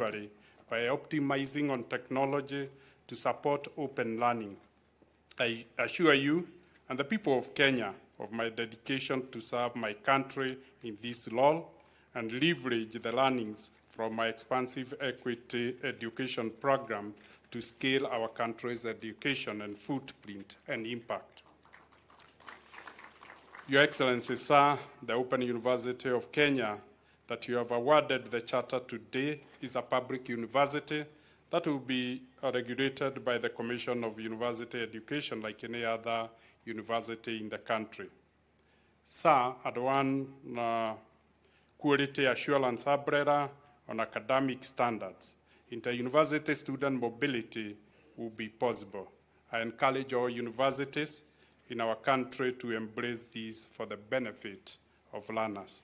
by optimizing on technology to support open learning. I assure you and the people of Kenya of my dedication to serve my country in this role and leverage the learnings from my expansive equity education program to scale our country's education and footprint and impact. Your Excellency, sir, the Open University of Kenya that you have awarded the charter today is a public university that will be regulated by the Commission of University Education like any other university in the country. Sir, at one quality assurance umbrella on academic standards, inter-university student mobility will be possible. I encourage all universities in our country to embrace these for the benefit of learners.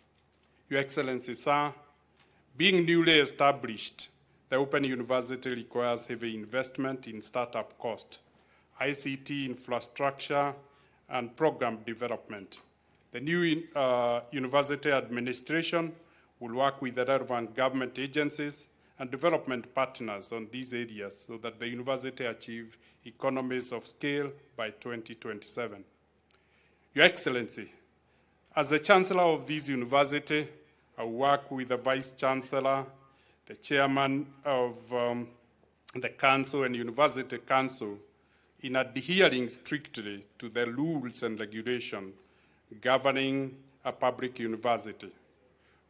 Your Excellency, sir, being newly established, the Open University requires heavy investment in startup cost, ICT infrastructure, and program development. The new university administration will work with the relevant government agencies and development partners on these areas so that the university achieve economies of scale by 2027. Your Excellency, as the Chancellor of this university, I will work with the Vice Chancellor, the Chairman of the Council and University Council in adhering strictly to the rules and regulations governing a public university.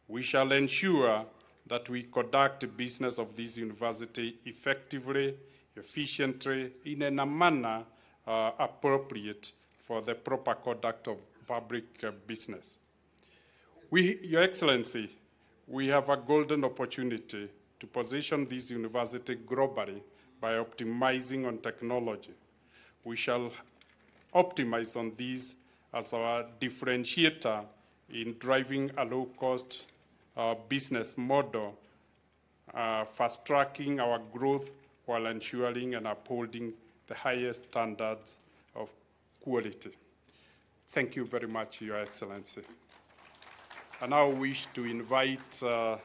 We shall ensure that we conduct business of this university effectively, efficiently, in a manner appropriate for the proper conduct of public business. Your Excellency, we have a golden opportunity to position this university globally by optimizing on technology. We shall optimize on these as our differentiator in driving a low-cost business model, fast-tracking our growth while ensuring and upholding the highest standards of quality. Thank you very much, Your Excellency. I now wish to invite the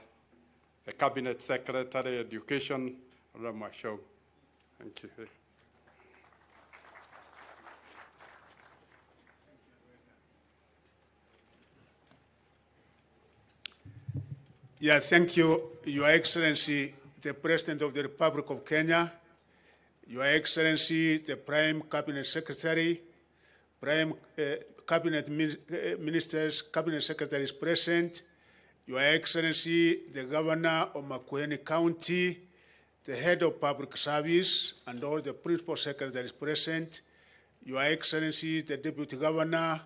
Cabinet Secretary, Education, Machakos. Thank you. Yeah, thank you, Your Excellency, the President of the Republic of Kenya, Your Excellency, the Prime Cabinet Secretary, Prime Cabinet Ministers, Cabinet Secretaries present, Your Excellency, the Governor of Makueni County, the Head of Public Service, and all the Principal Secretaries present, Your Excellency, the Deputy Governor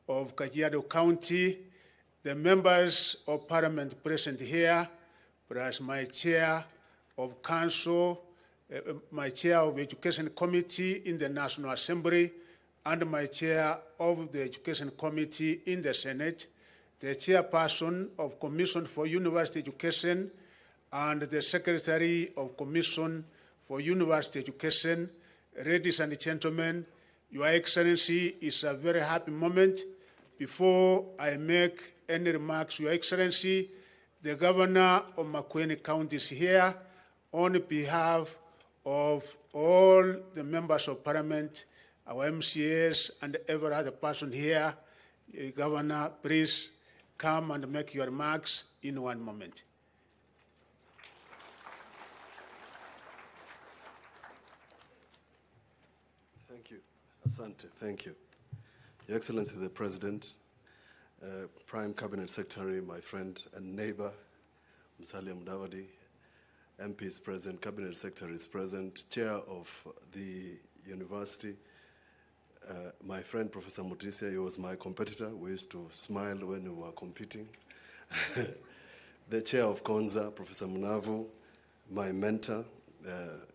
of Kajiado County, the members of Parliament present here, plus my Chair of Council, my Chair of Education Committee in the National Assembly, and my Chair of the Education Committee in the Senate, the Chairperson of Commission for University Education, and the Secretary of Commission for University Education. Ladies and gentlemen, Your Excellency, it's a very happy moment. Before I make any remarks, Your Excellency, the Governor of Makueni County is here on behalf of all the members of Parliament, our MCAs, and every other person here. Governor, please come and make your remarks in one moment. Thank you. Asante, thank you. Your Excellency, the President, Prime Cabinet Secretary, my friend and neighbor, Musalia Mudavadi, MPs present, Cabinet Secretaries present, Chair of the University, my friend Professor Mutisia, he was my competitor. We used to smile when we were competing. The Chair of Konza, Professor Munavu, my mentor.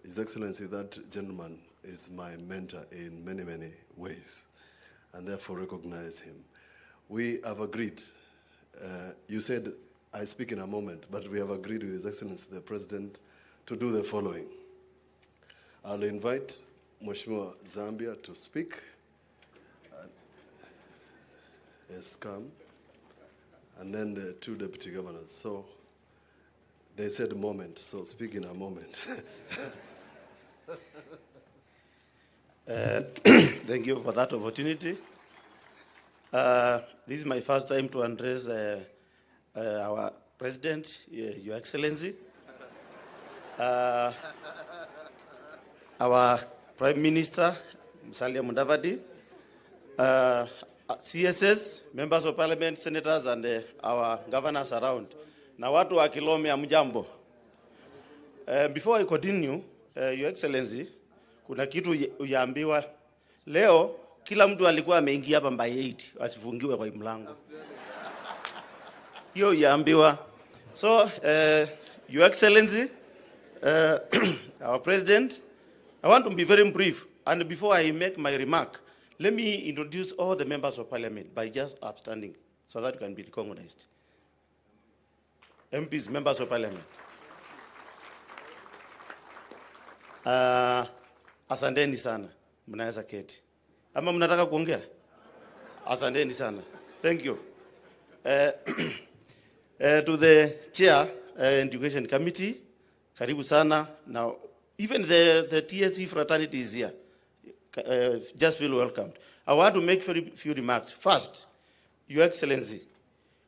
His Excellency, that gentleman is my mentor in many, many ways, and therefore recognize him. We have agreed, you said I speak in a moment, but we have agreed with His Excellency the President to do the following. I'll invite Mheshimiwa Zambia to speak. Yes, come. And then the two deputy governors. So They said moment, so speak in a moment. Thank you for that opportunity. This is my first time to address our President, Your Excellency, our Prime Minister, Musalia Mudavadi, CSS, Members of Parliament, Senators, and our governors around. Na watu wa Kilome hamjambo. Before I continue, Your Excellency, kuna kitu uyaambiwa. Leo, kila mtu alikuwa ameingia hapa by 8, asifungiwe kwa mlango. Hiyo uyaambiwa. So, Your Excellency, our President, I want to be very brief. And before I make my remark, let me introduce all the members of Parliament by just upstanding so that you can be recognized. MPs, members of Parliament. Asanteni sana. Mnaweza keti. Ama mnataka kuongea? Asanteni sana. Thank you. To the Chair, Education Committee, karibu sana. Now, even the TSC fraternity is here. Just feel welcomed. I want to make very few remarks. First, Your Excellency,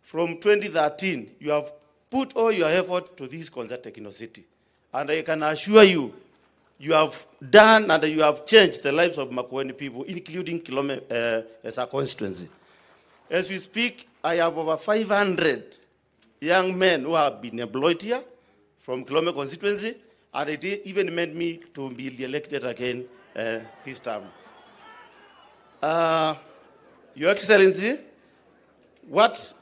from 2013, you have put all your effort to this Konza Techno City. And I can assure you, you have done and you have changed the lives of Makueni people, including Kilome as a constituency. As we speak, I have over 500 young men who have been employed here from Kilome constituency, and it even made me to be elected again this time. Your Excellency, what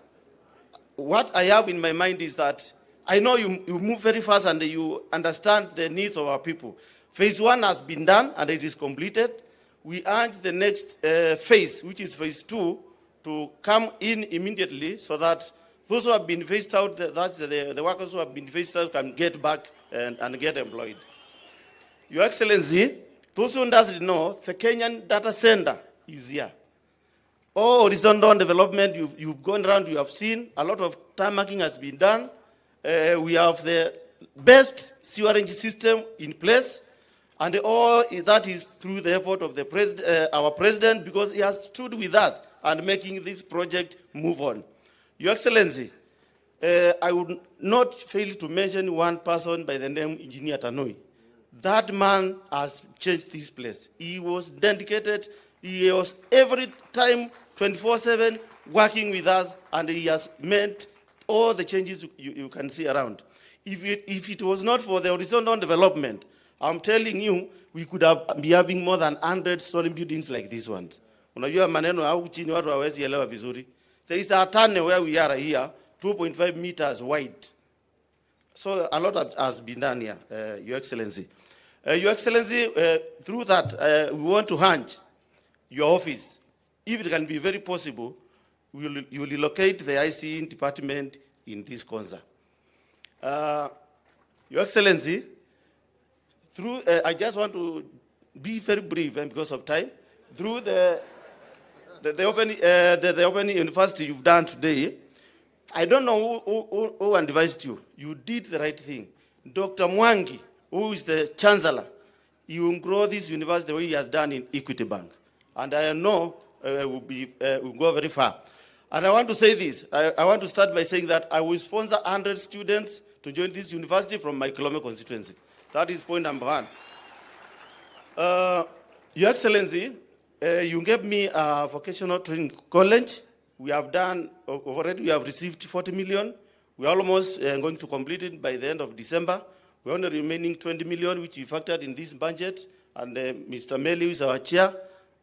I have in my mind is that I know you move very fast and you understand the needs of our people. Phase 1 has been done and it is completed. We urge the next phase, which is phase 2, to come in immediately so that those who have been phased out, that's the workers who have been phased out, can get back and get employed. Your Excellency, those who doesn't know, the Kenyan data center is here. All horizontal development, you've gone around, you have seen, a lot of tarmacking has been done. We have the best sewerage system in place, and all that is through the effort of the our president, because he has stood with us and making this project move on. Your Excellency, I would not fail to mention one person by the name Engineer Tanui. That man has changed this place. He was dedicated. He was every time 24/7 working with us, and he has made all the changes you can see around. If it was not for the horizontal development, I'm telling you, we could have be having more than 100-story buildings like this one. Unajua maneno au chini watu hawezi elewa vizuri. There is a tunnel where we are here, 2.5 meters wide. So a lot has been done here, Your Excellency. Your Excellency, through that, we want to hunch your office. If it can be very possible, you will relocate the ICE department in this Konza. Your Excellency, I just want to be very brief, and because of time, through the open university you've done today, I don't know who advised you. You did the right thing. Dr. Mwangi, who is the chancellor, he will grow this university the way he has done in Equity Bank. And I know will go very far. And I want to say this. I want to start by saying that I will sponsor 100 students to join this university from my Kilome constituency. That is point number 1. Your Excellency, you gave me a vocational training college. We have done, already we have received 40 million. We are almost going to complete it by the end of December. We are only remaining 20 million, which we factored in this budget. And Mr. Meli, who is our chair,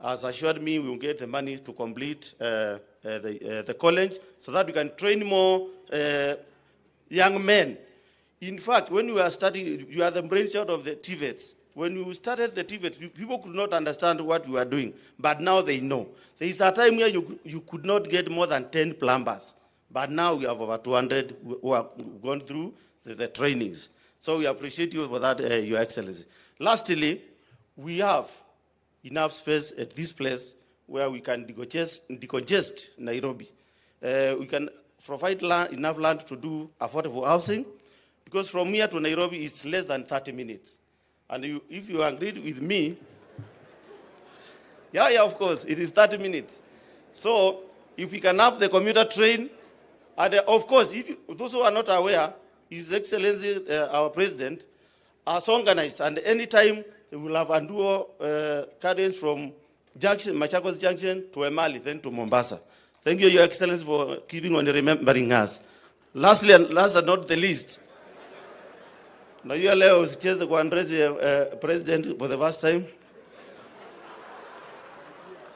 has assured me we will get the money to complete the college so that we can train more young men. In fact, when we were starting, you are the brainchild of the TVETs. When we started the TVETs, people could not understand what we were doing, but now they know. There is a time where you could not get more than 10 plumbers, but now we have over 200 who have gone through the trainings. So we appreciate you for that, Your Excellency. Lastly, we have enough space at this place where we can decongest Nairobi. We can provide enough land to do affordable housing. because from here to Nairobi it's less than 30 minutes. And if you agreed with me, yeah, of course, it is 30 minutes. So if we can have the commuter train, and of course, those who are not aware, His Excellency, our President, has organized, and anytime we will have a duo carriage from Machakos Junction to Emali, then to Mombasa. Thank you, Your Excellency, for keeping on remembering us. Lastly, and last but not the least, now you allow us to go and address the President for the first time.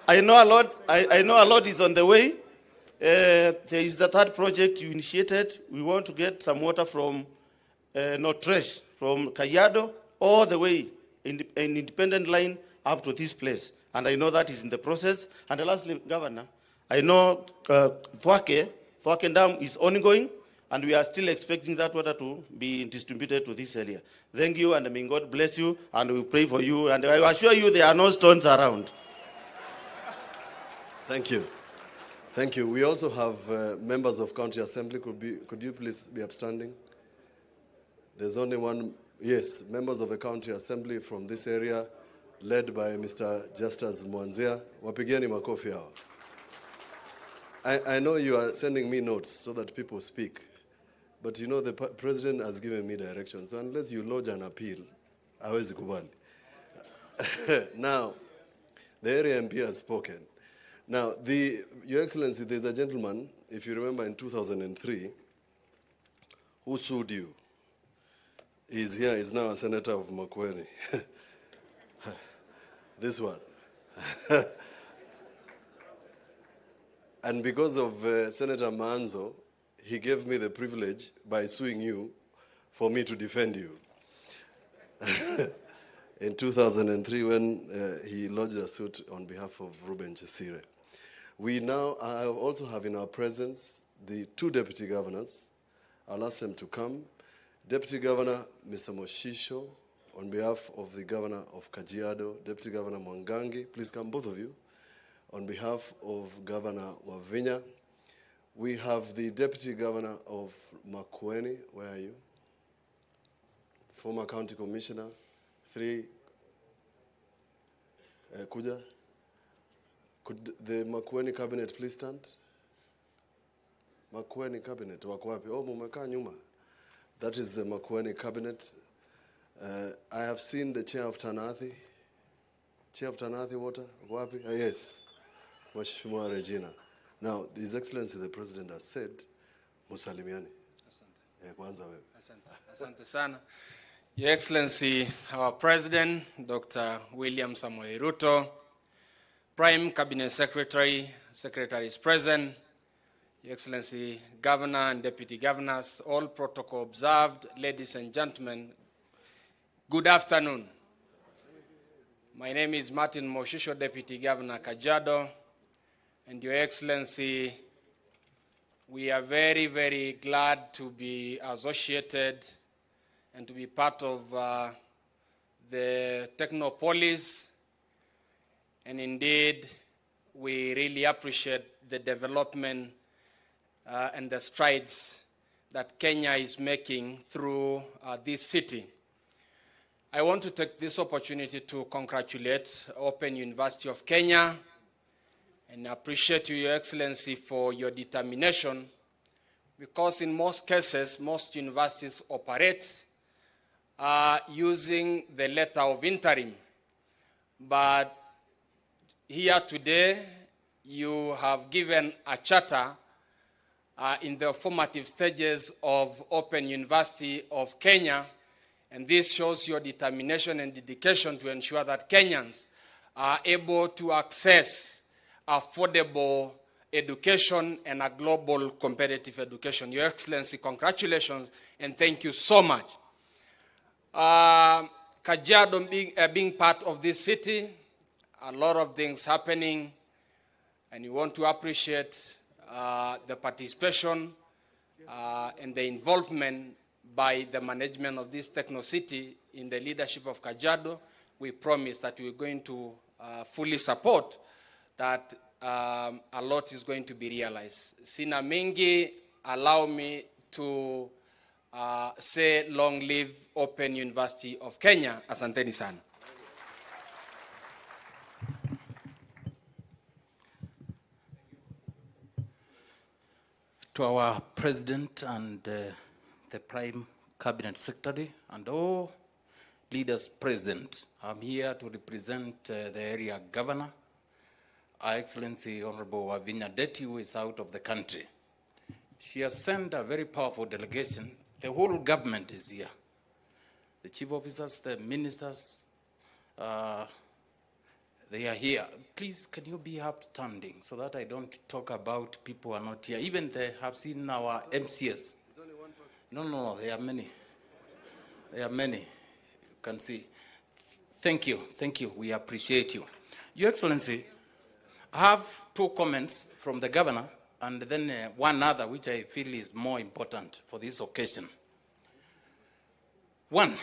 I know a lot is on the way. There is the third project you initiated. We want to get some water from Northresh, from Kajiado, all the way in an independent line up to this place. And I know that is in the process. And lastly, Governor, I know Thwake Dam is ongoing, and we are still expecting that water to be distributed to this area. Thank you, and may God bless you, and we pray for you. And I assure you there are no stones around. Thank you. Thank you. We also have members of County Assembly. Could you please be upstanding? There's only one. Yes, members of the County Assembly from this area, led by Mr. Justus Mwanzia. Wapigeni makofi hao. I know you are sending me notes so that people speak, but you know the President has given me direction. So unless you lodge an appeal, hawezi kubali. Now, the area MP has spoken. Now, Your Excellency, there's a gentleman, if you remember in 2003, who sued you. He's here, he's now a senator of Makueni. This one. And because of Senator Manzo, he gave me the privilege, by suing you, for me to defend you. In 2003, when he lodged a suit on behalf of Ruben Chesire. We now also have in our presence the two deputy governors. I'll ask them to come. Deputy Governor Mr. Moshisho, on behalf of the Governor of Kajiado, Deputy Governor Mwangangi, please come, both of you. On behalf of Governor Wavinya, we have the Deputy Governor of Makueni. Where are you? Former County Commissioner. 3. Kuja. Could the Makueni Cabinet please stand? Makueni Cabinet, wako wapi? Oh, mumekaa nyuma. That is the Makueni Cabinet. I have seen the Chair of Tanathi. Chair of Tanathi Water, wako wapi? Yes, Mheshimiwa Regina. Now, His Excellency the President has said, musalimiani. Asante. Kwanza wewe. Asante sana. Your Excellency, our President, Dr. William Samoei Ruto, Prime Cabinet Secretary, Secretaries present, Your Excellency, Governor and Deputy Governors, all protocol observed, ladies and gentlemen, good afternoon. My name is Martin Moshisho, Deputy Governor Kajiado, and Your Excellency, we are very, very glad to be associated and to be part of the Technopolis. And indeed, we really appreciate the development and the strides that Kenya is making through this city. I want to take this opportunity to congratulate Open University of Kenya and appreciate you, Your Excellency, for your determination, because in most cases, most universities operate using the letter of interim. But here today, you have given a charter in the formative stages of Open University of Kenya, and this shows your determination and dedication to ensure that Kenyans are able to access affordable education and a global competitive education. Your Excellency, congratulations and thank you so much. Kajiado being part of this city, a lot of things happening, and we want to appreciate the participation and the involvement by the management of this techno city in the leadership of Kajiado. We promise that we're going to fully support that a lot is going to be realized. Sina mingi, allow me to say long live Open University of Kenya. Asanteni sana. To our President and the Prime Cabinet Secretary and all leaders present, I'm here to represent the area governor, Her Excellency Honorable Wavinya Deti, who is out of the country. She has sent a very powerful delegation. The whole government is here. The chief officers, the ministers, they are here. Please, can you be upstanding so that I don't talk about people who are not here? Even they have seen our MCS. No, there are many. There are many. You can see. Thank you. We appreciate you. Your Excellency, I have two comments from the governor and then one other which I feel is more important for this occasion. One,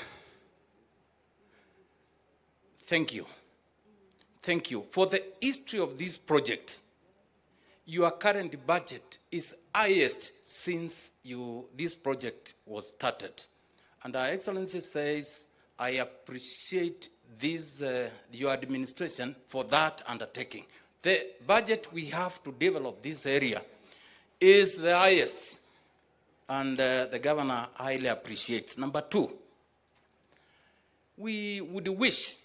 thank you. Thank you. For the history of this project, your current budget is highest since this project was started. And Her Excellency says, I appreciate this, your administration for that undertaking. The budget we have to develop this area is the highest, and the governor highly appreciates. Number two, we would wish,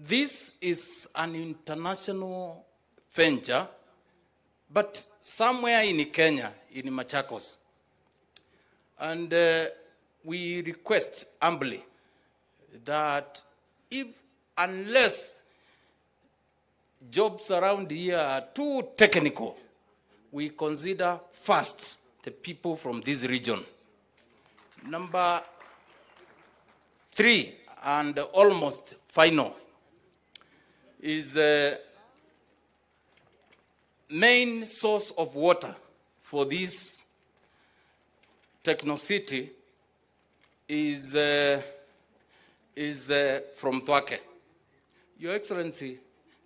this is an international venture, but somewhere in Kenya, in Machakos. And we request humbly that unless jobs around here are too technical, we consider first the people from this region. Number three, and almost final, is the main source of water for this techno-city is from Thwake. Your Excellency,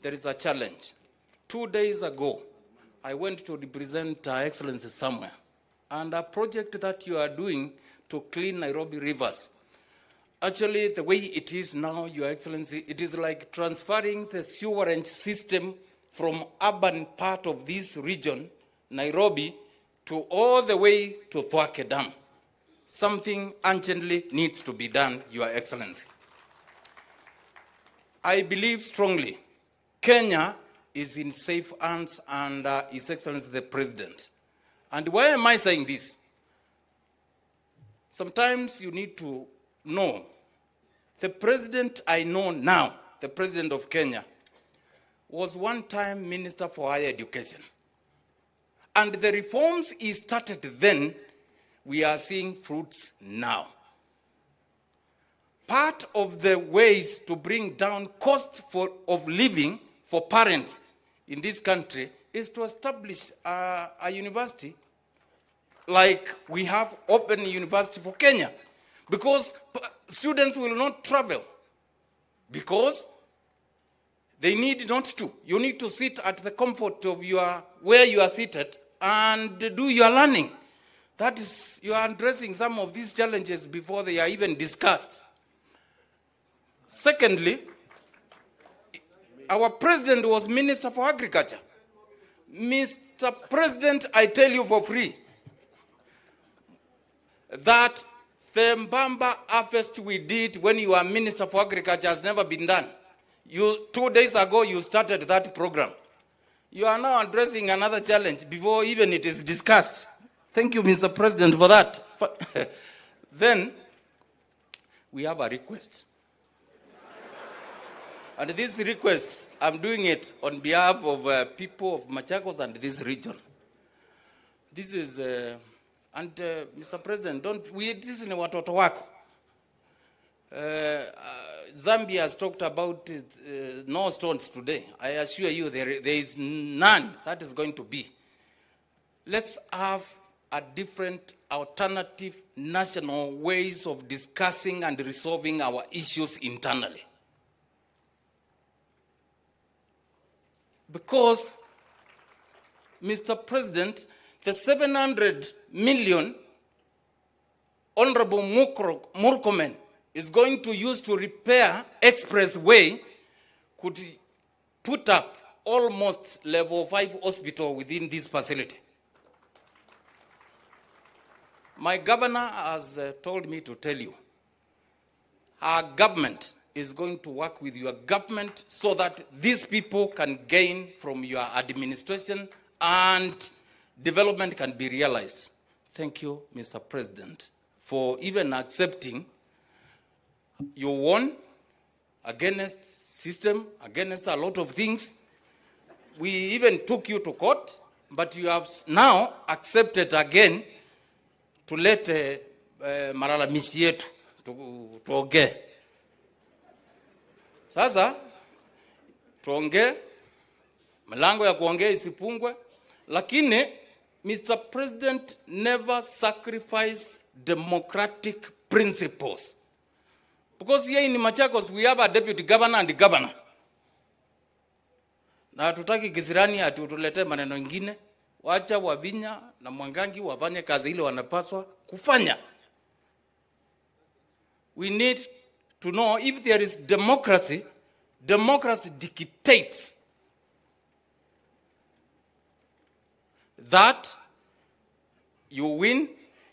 there is a challenge. 2 days ago, I went to represent Her Excellency somewhere, and a project that you are doing to clean Nairobi rivers. Actually, the way it is now, Your Excellency, it is like transferring the sewerage system from urban part of this region, Nairobi, to all the way to Thwake Dam. Something urgently needs to be done, Your Excellency. I believe strongly Kenya is in safe hands under His Excellency the President. And why am I saying this? Sometimes you need to know, the president I know now, the president of Kenya, was one time Minister for Higher Education. And the reforms he started then, we are seeing fruits now. Part of the ways to bring down cost of living for parents in this country is to establish a university like we have Open University for Kenya, because students will not travel because they need not to. You need to sit at the comfort of where you are seated and do your learning. That is, you are addressing some of these challenges before they are even discussed. Secondly, our president was Minister for Agriculture. Mr. President, I tell you for free that the Mbamba harvest we did when you were Minister for Agriculture has never been done. 2 days ago, you started that program. You are now addressing another challenge before even it is discussed. Thank you, Mr. President, for that. Then, we have a request. And this request, I'm doing it on behalf of people of Machakos and this region. This is, Mr. President, this is watoto wako. Zambia has talked about no stones today. I assure you there is none that is going to be. Let's have a different alternative national ways of discussing and resolving our issues internally. Because, Mr. President, the 700 million Honorable Murkomen is going to use to repair expressway could put up almost level 5 hospital within this facility. My governor has told me to tell you, our government is going to work with your government so that these people can gain from your administration and development can be realized. Thank you, Mr. President, for even accepting you won against system, against a lot of things. We even took you to court, but you have now accepted again to let malalamishi yetu tuongee. Sasa tuongee, mlango ya kuongea isipungwe, lakini Mr. President never sacrifice democratic principles. Because here in Machakos we have a deputy governor and the governor. Na hatutaki kisirani atutulete maneno mengine. Wacha Wavinya na Mwangangi wafanye kazi ile wanapaswa kufanya. We need to know if there is democracy, democracy dictates that you win,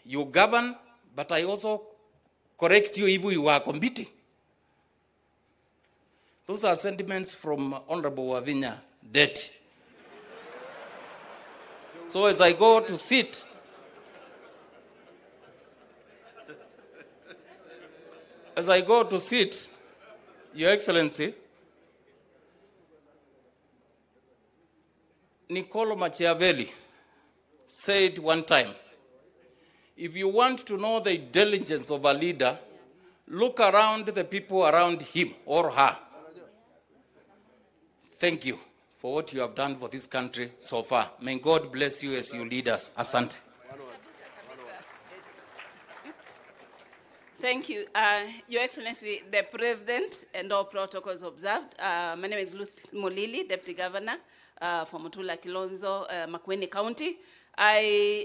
you govern, but I also correct you if you are competing. Those are sentiments from Honorable Wavinya Debt. So as I go to sit, Your Excellency, Niccolo Machiavelli said one time, if you want to know the intelligence of a leader, look around the people around him or her. Thank you for what you have done for this country so far. May God bless you as you lead us. Asante. Thank you. Your Excellency, the President and all protocols observed. My name is Lucy Molili, Deputy Governor for Mutula Kilonzo, Makueni County.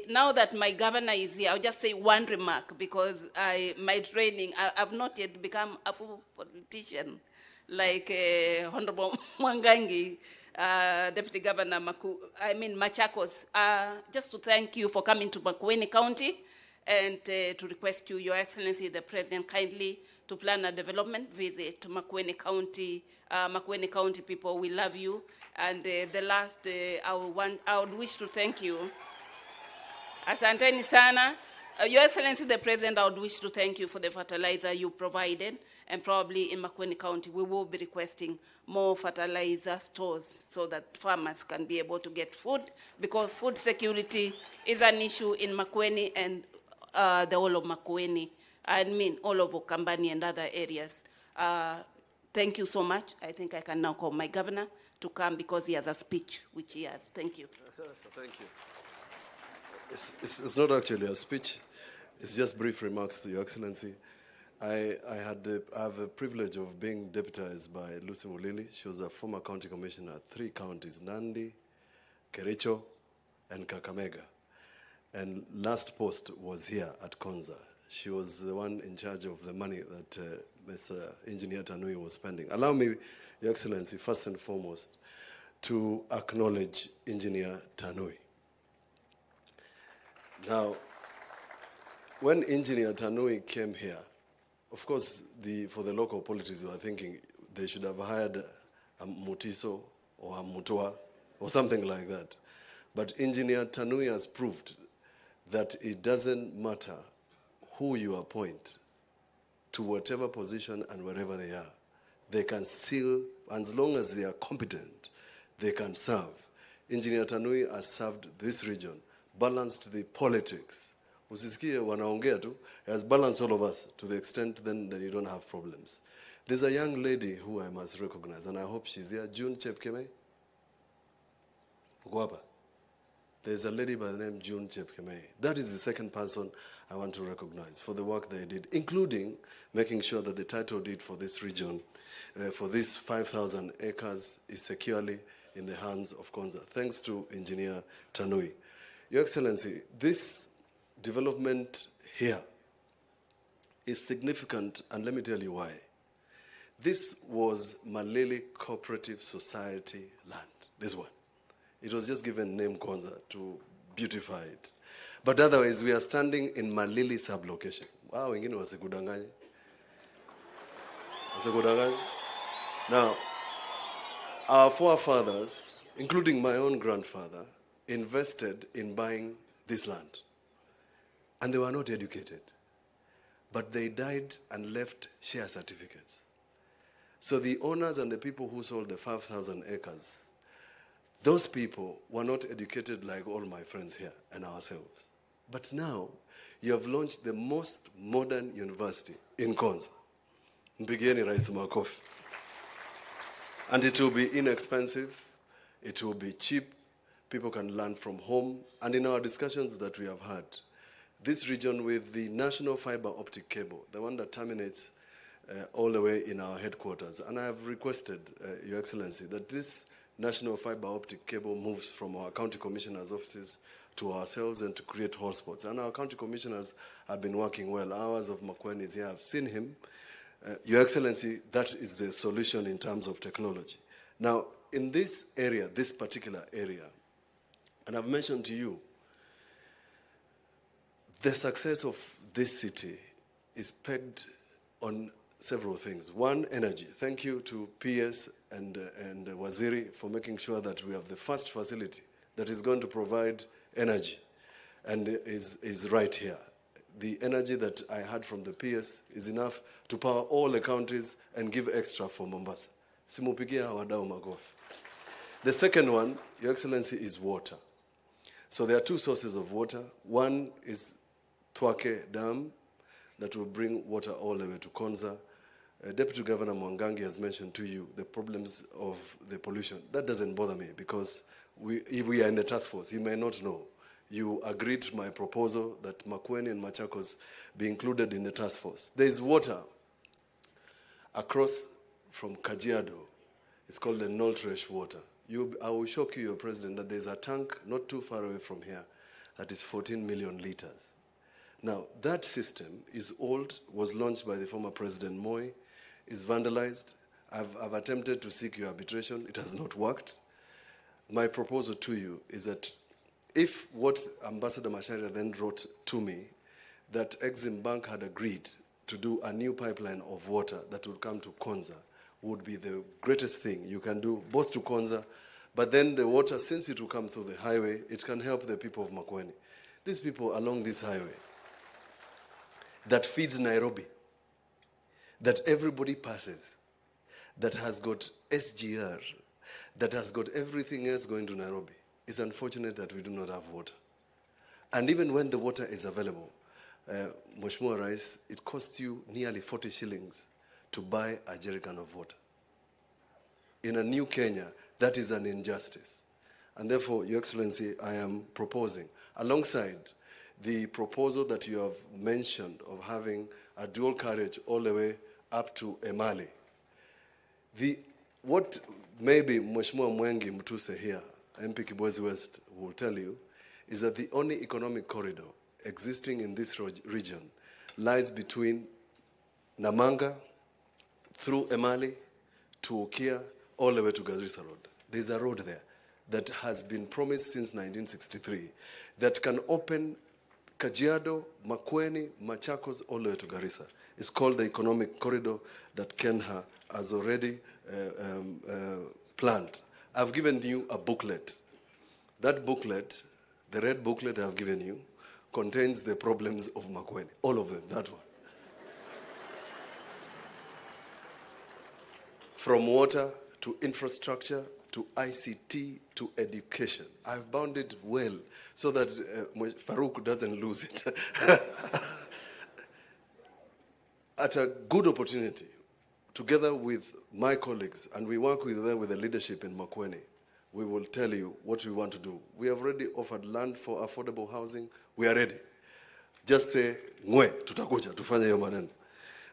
Now that my governor is here, I'll just say one remark because my training, I've not yet become a full politician like Honorable Mwangangi, Deputy Governor Machakos. Just to thank you for coming to Makueni County and to request you, Your Excellency, the President, kindly to plan a development visit to Makueni County. Makueni County people, we love you. And the last, I would wish to thank you. Asanteni sana. Your Excellency, the President, I would wish to thank you for the fertilizer you provided. And probably in Makueni County, we will be requesting more fertilizer stores so that farmers can be able to get food, because food security is an issue in Makueni and the whole of Makueni. I mean, all of Okambani and other areas. Thank you so much. I think I can now call my governor to come because he has a speech, which he has. Thank you. Thank you. It's not actually a speech. It's just brief remarks, Your Excellency. I have a privilege of being deputized by Lucy Mulili. She was a former county commissioner at 3 counties, Nandi, Kericho, and Kakamega. And last post was here at Konza. She was the one in charge of the money that Mr. Engineer Tanui was spending. Allow me, Your Excellency, first and foremost, to acknowledge Engineer Tanui. Now, when Engineer Tanui came here, of course, for the local politics, we were thinking they should have hired a Mutiso or a Mutua or something like that. But Engineer Tanui has proved that it doesn't matter who you appoint to whatever position and wherever they are. They can still, as long as they are competent, they can serve. Engineer Tanui has served this region, balanced the politics. Usisikie wanaongea tu, has balanced all of us to the extent then that you don't have problems. There's a young lady who I must recognize, and I hope she's here, June Chepkemei. Uko There's a lady by the name June Chepkemei. That is the second person I want to recognize for the work they did, including making sure that the title deed for this region, for this 5,000 acres, is securely in the hands of Konza. Thanks to Engineer Tanui. Your Excellency, this development here is significant, and let me tell you why. This was Malili Cooperative Society land, this one. It was just given name Konza to beautify it. But otherwise, we are standing in Malili sublocation. Wow, wengine wasikudanganye. Wasikudanganye. Now, our forefathers, including my own grandfather, invested in buying this land. And they were not educated. But they died and left share certificates. So the owners and the people who sold the 5,000 acres, those people were not educated like all my friends here and ourselves. But now, you have launched the most modern university in Konza. Mpigieni Rais makofi. And it will be inexpensive, it will be cheap, people can learn from home. And in our discussions that we have had, this region with the national fiber optic cable, the one that terminates all the way in our headquarters. And I have requested, Your Excellency, that this national fiber optic cable moves from our county commissioners' offices to ourselves and to create hotspots. And our county commissioners have been working well. Ours of Makueni is here. I've seen him. Your Excellency, that is the solution in terms of technology. Now, in this area, this particular area, and I've mentioned to you, the success of this city is pegged on several things. One, energy. Thank you to PS and Waziri for making sure that we have the first facility that is going to provide energy and is right here. The energy that I had from the PS is enough to power all the counties and give extra for Mombasa. Simupigia wadau makofi. The second one, Your Excellency, is water. So there are two sources of water. One is Twake Dam that will bring water all the way to Konza. Deputy Governor Mwangangi has mentioned to you the problems of the pollution. That doesn't bother me because we are in the task force. You may not know. You agreed to my proposal that Makueni and Machakos be included in the task force. There is water across from Kajiado. It's called the Noltresh water. I will shock you, Your President, that there's a tank not too far away from here that is 14 million liters. Now, that system is old, was launched by the former President Moi, is vandalized. I've attempted to seek your arbitration. It has not worked. My proposal to you is that if what Ambassador Macharia then wrote to me, that Exim Bank had agreed to do a new pipeline of water that would come to Konza, would be the greatest thing you can do, both to Konza, but then the water, since it will come through the highway, it can help the people of Makueni. These people along this highway that feeds Nairobi, that everybody passes, that has got SGR, that has got everything else going to Nairobi. It's unfortunate that we do not have water. And even when the water is available, Mheshimiwa Rais, it costs you nearly 40 shillings to buy a jerrycan of water. In a new Kenya, that is an injustice. And therefore, Your Excellency, I am proposing, alongside the proposal that you have mentioned of having a dual carriage all the way up to Emali. What maybe Mheshimiwa Mwengi Mutuse here, MP Kibwezi West, will tell you is that the only economic corridor existing in this region lies between Namanga, through Emali, to Okia, all the way to Garissa Road. There's a road there that has been promised since 1963 that can open Kajiado, Makueni, Machakos, all the way to Garissa. It's called the Economic Corridor that Kenya has already planned. I've given you a booklet. That booklet, the red booklet I've given you, contains the problems of Makueni. All of them, that one. From water to infrastructure to ICT to education. I've bound it well so that Farouk doesn't lose it. At a good opportunity, together with my colleagues, and we work with them with the leadership in Makueni, we will tell you what we want to do. We have already offered land for affordable housing. We are ready. Just say, ngwe, tutakuja, tufanye hiyo maneno.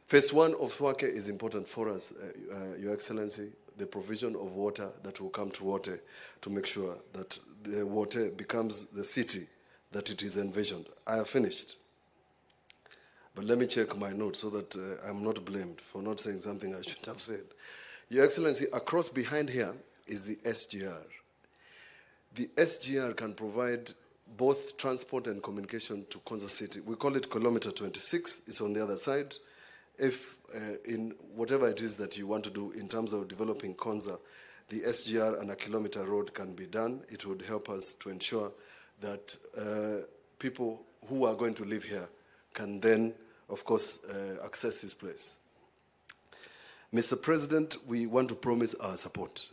Phase 1 of Thwake is important for us, Your Excellency, the provision of water that will come to Wote to make sure that the Wote becomes the city that it is envisioned. I have finished. But let me check my notes so that I'm not blamed for not saying something I shouldn't have said. Your Excellency, across behind here is the SGR. The SGR can provide both transport and communication to Konza City. We call it kilometer 26. It's on the other side. If in whatever it is that you want to do in terms of developing Konza, the SGR and a kilometer road can be done. It would help us to ensure that people who are going to live here can then, of course, access this place. Mr. President, we want to promise our support.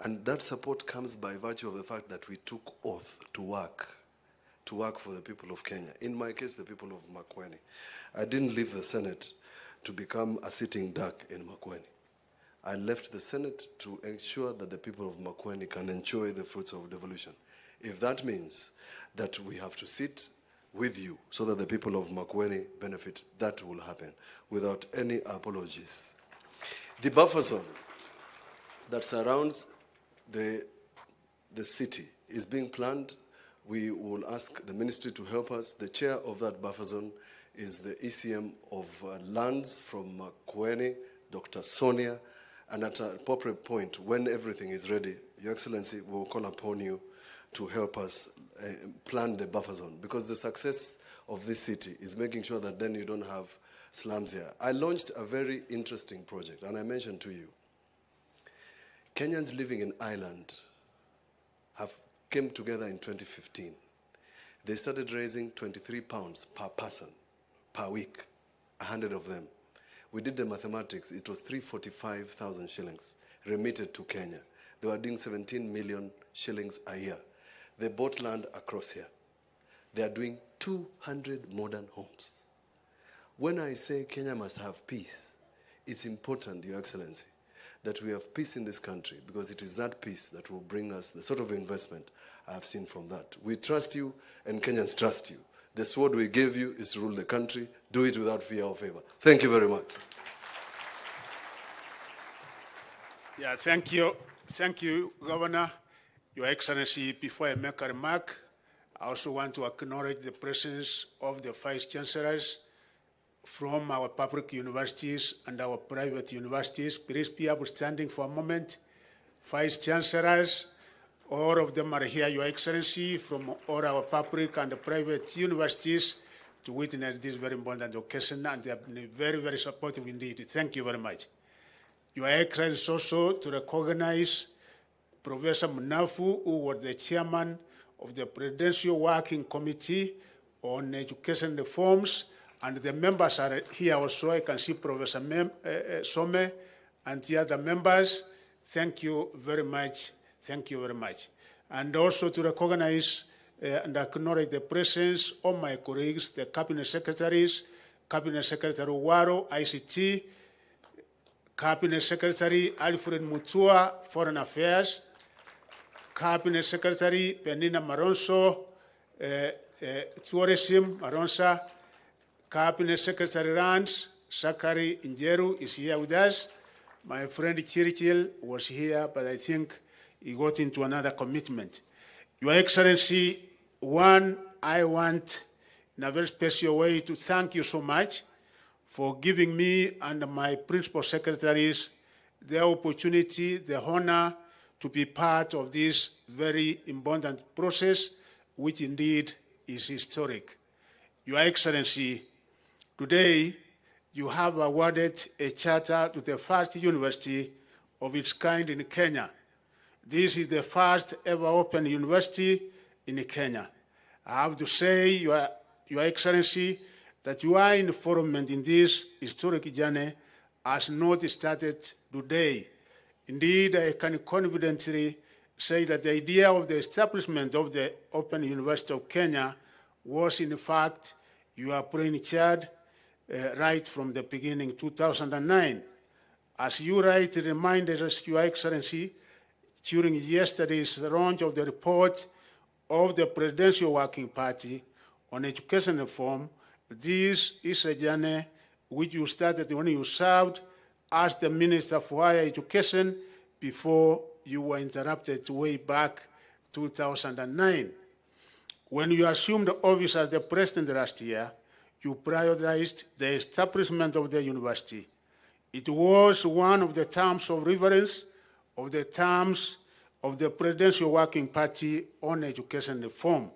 And that support comes by virtue of the fact that we took oath to work for the people of Kenya. In my case, the people of Makueni. I didn't leave the Senate to become a sitting duck in Makueni. I left the Senate to ensure that the people of Makueni can enjoy the fruits of devolution. If that means that we have to sit with you so that the people of Makueni benefit, that will happen without any apologies. The buffer zone that surrounds the city is being planned. We will ask the ministry to help us. The chair of that buffer zone is the ECM of lands from Makueni, Dr. Sonia, and at an appropriate point, when everything is ready, Your Excellency, we will call upon you to help us plan the buffer zone, because the success of this city is making sure that then you don't have slums here. I launched a very interesting project, and I mentioned to you, Kenyans living in Ireland came together in 2015. They started raising 23 pounds per person, per week, 100 of them. We did the mathematics. It was 345,000 shillings remitted to Kenya. They were doing 17 million shillings a year. They bought land across here. They are doing 200 modern homes. When I say Kenya must have peace, it's important, Your Excellency, that we have peace in this country, because it is that peace that will bring us the sort of investment I have seen from that. We trust you, and Kenyans trust you. The sword we gave you is to rule the country. Do it without fear or favor. Thank you very much. Yeah, thank you. Thank you, Governor. Your Excellency, before I make a remark, I also want to acknowledge the presence of the Vice Chancellors from our public universities and our private universities. Please be upstanding for a moment. Vice Chancellors, all of them are here, Your Excellency, from all our public and private universities to witness this very important occasion, and they have been very, very supportive indeed. Thank you very much. Your Excellency, also to recognize Professor Munafu, who was the chairman of the Presidential Working Committee on Education Reforms, and the members are here also. I can see Professor Some and the other members. Thank you very much. Thank you very much. And also to recognize and acknowledge the presence of my colleagues, the Cabinet Secretaries, Cabinet Secretary Waro, ICT, Cabinet Secretary Alfred Mutua, Foreign Affairs, Cabinet Secretary Penina Maronso, Tourism Maronsa, Cabinet Secretary Rands, Sakari Injeru is here with us. My friend Chirichil was here, but I think he got into another commitment. Your Excellency, I want in a very special way to thank you so much for giving me and my principal secretaries the opportunity, the honor to be part of this very important process, which indeed is historic. Your Excellency, today you have awarded a charter to the first university of its kind in Kenya. This is the first ever open university in Kenya. I have to say, Your Excellency, that your involvement in this historic journey has not started today. Indeed, I can confidently say that the idea of the establishment of the Open University of Kenya was, in fact, your brainchild right from the beginning, 2009. As you rightly reminded us, Your Excellency, during yesterday's launch of the report of the Presidential Working Party on Education Reform, this is a journey which you started when you served as the Minister for Higher Education before you were interrupted way back 2009. When you assumed office as the President last year, you prioritized the establishment of the university. It was one of the terms of reference of the terms of the Presidential Working Party on education reform.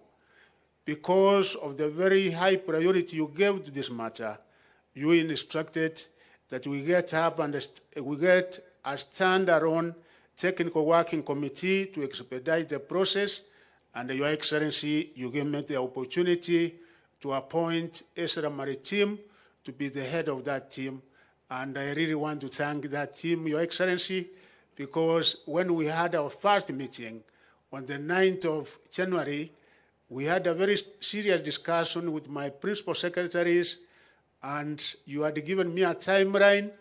Because of the very high priority you gave to this matter, you instructed that we get up and we get a standalone technical working committee to expedite the process, and Your Excellency, you gave me the opportunity to appoint Ezra Maritim to be the head of that team, and I really want to thank that team, Your Excellency, because when we had our first meeting on the 9th of January, we had a very serious discussion with my principal secretaries, and you had given me a timeline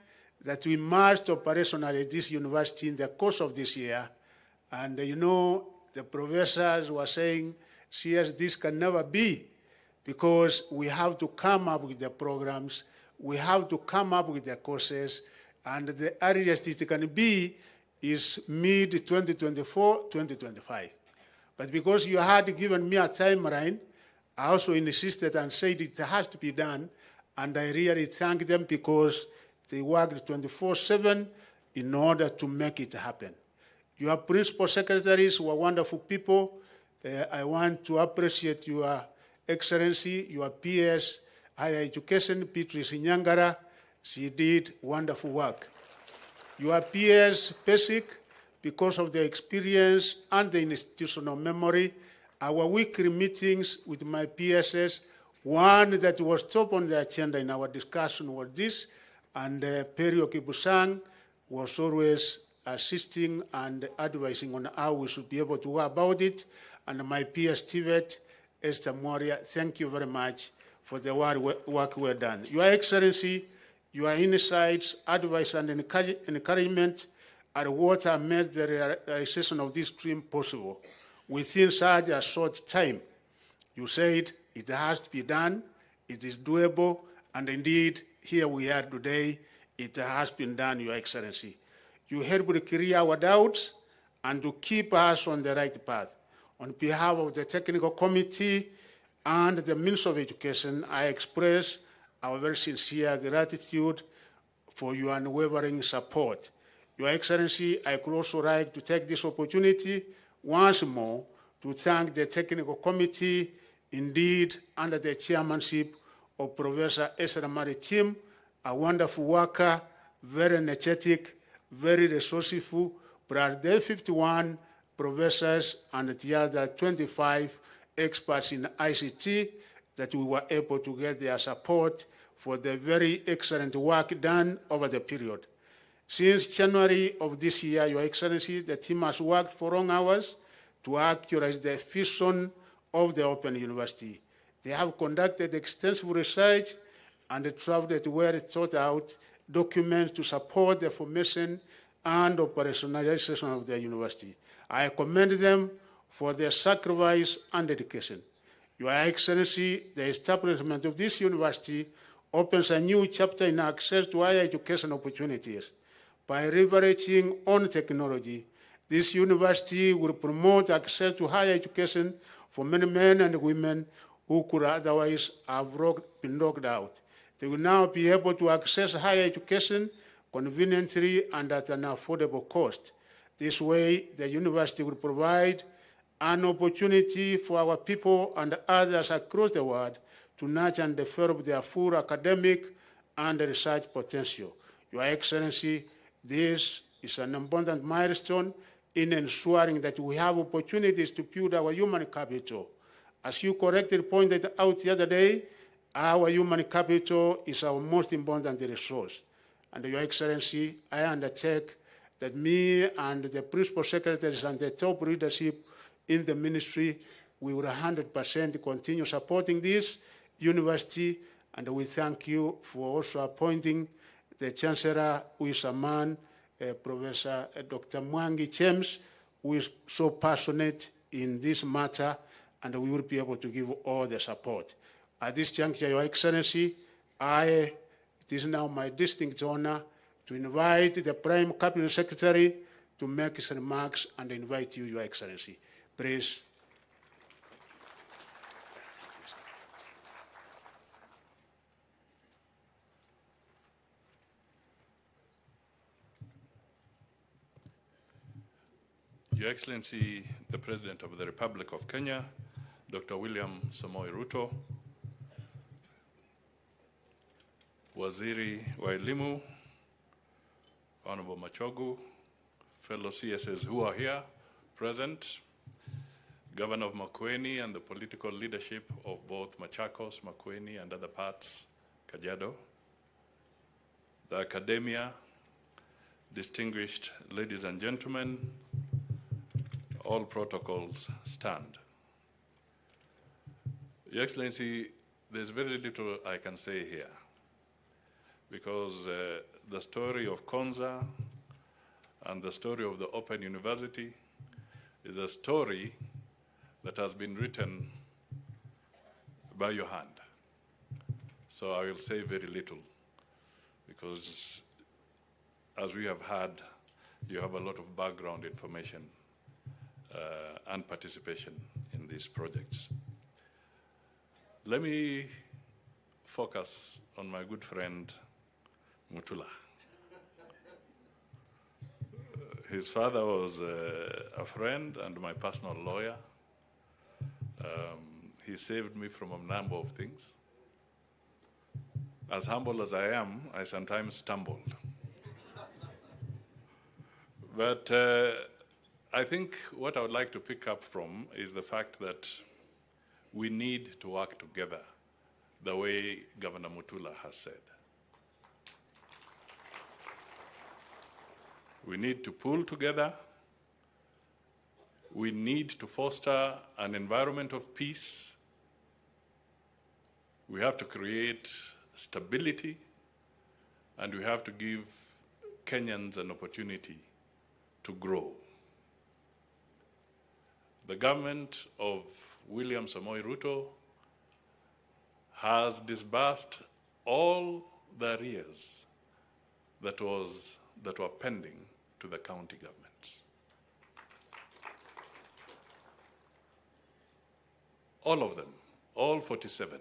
that we must operationalize this university in the course of this year. And you know, the professors were saying, CS, this can never be, because we have to come up with the programs, we have to come up with the courses, and the earliest it can be is mid-2024, 2025. But because you had given me a timeline, I also insisted and said it has to be done, and I really thank them because they worked 24/7 in order to make it happen. Your principal secretaries were wonderful people. I want to appreciate Your Excellency, your PS, Higher Education, Beatrice Nyangara. She did wonderful work. Your PS, PESIC, because of the experience and the institutional memory, our weekly meetings with my PSs, one that was top on the agenda in our discussion was this, and Perio Kibusang was always assisting and advising on how we should be able to go about it, and my PS TVET, Esther Moria, thank you very much for the work we've done. Your Excellency, your insights, advice, and encouragement are what have made the realization of this dream possible within such a short time. You said it has to be done, it is doable, and indeed, here we are today, it has been done, Your Excellency. You helped clear our doubts and to keep us on the right path. On behalf of the Technical Committee and the Minister of Education, I express our very sincere gratitude for your unwavering support. Your Excellency, I could also like to take this opportunity once more to thank the Technical Committee, indeed under the chairmanship of Professor Ezra Maritim, a wonderful worker, very energetic, very resourceful, plus the 51 professors and the other 25 experts in ICT that we were able to get their support for the very excellent work done over the period. Since January of this year, Your Excellency, the team has worked for long hours to actualize the vision of the Open University. They have conducted extensive research and drafted well thought out documents to support the formation and operationalization of the university. I commend them for their sacrifice and dedication. Your Excellency, the establishment of this university opens a new chapter in access to higher education opportunities. By leveraging on technology, this university will promote access to higher education for many men and women who could otherwise have been locked out. They will now be able to access higher education conveniently and at an affordable cost. This way, the university will provide an opportunity for our people and others across the world to nurture and develop their full academic and research potential. Your Excellency, this is an important milestone in ensuring that we have opportunities to build our human capital. As you correctly pointed out the other day, our human capital is our most important resource. And Your Excellency, I undertake that me and the principal secretaries and the top leadership in the ministry, we will 100% continue supporting this university, and we thank you for also appointing the Chancellor, who is a man, Professor Dr. Mwangi James, who is so passionate in this matter, and we will be able to give all the support. At this juncture, Your Excellency, it is now my distinct honor to invite the Prime Cabinet Secretary to make his remarks and invite you, Your Excellency. Please. Your Excellency, the President of the Republic of Kenya, Dr. William Samoei Ruto, Waziri wa Elimu, Honorable Machakos, fellow CSs who are here, present, Governor of Makueni and the political leadership of both Machakos, Makueni, and other parts, Kajiado, the academia, distinguished ladies and gentlemen, all protocols stand. Your Excellency, there's very little I can say here because the story of Konza and the story of the Open University is a story that has been written by your hand. So I will say very little because as we have had, you have a lot of background information and participation in these projects. Let me focus on my good friend, Mutula. His father was a friend and my personal lawyer. He saved me from a number of things. As humble as I am, I sometimes stumbled. But I think what I would like to pick up from is the fact that we need to work together the way Governor Mutula has said. We need to pull together. We need to foster an environment of peace. We have to create stability, and we have to give Kenyans an opportunity to grow. The government of William Samoei Ruto has disbursed all the arrears that were pending to the county governments. All of them, all 47.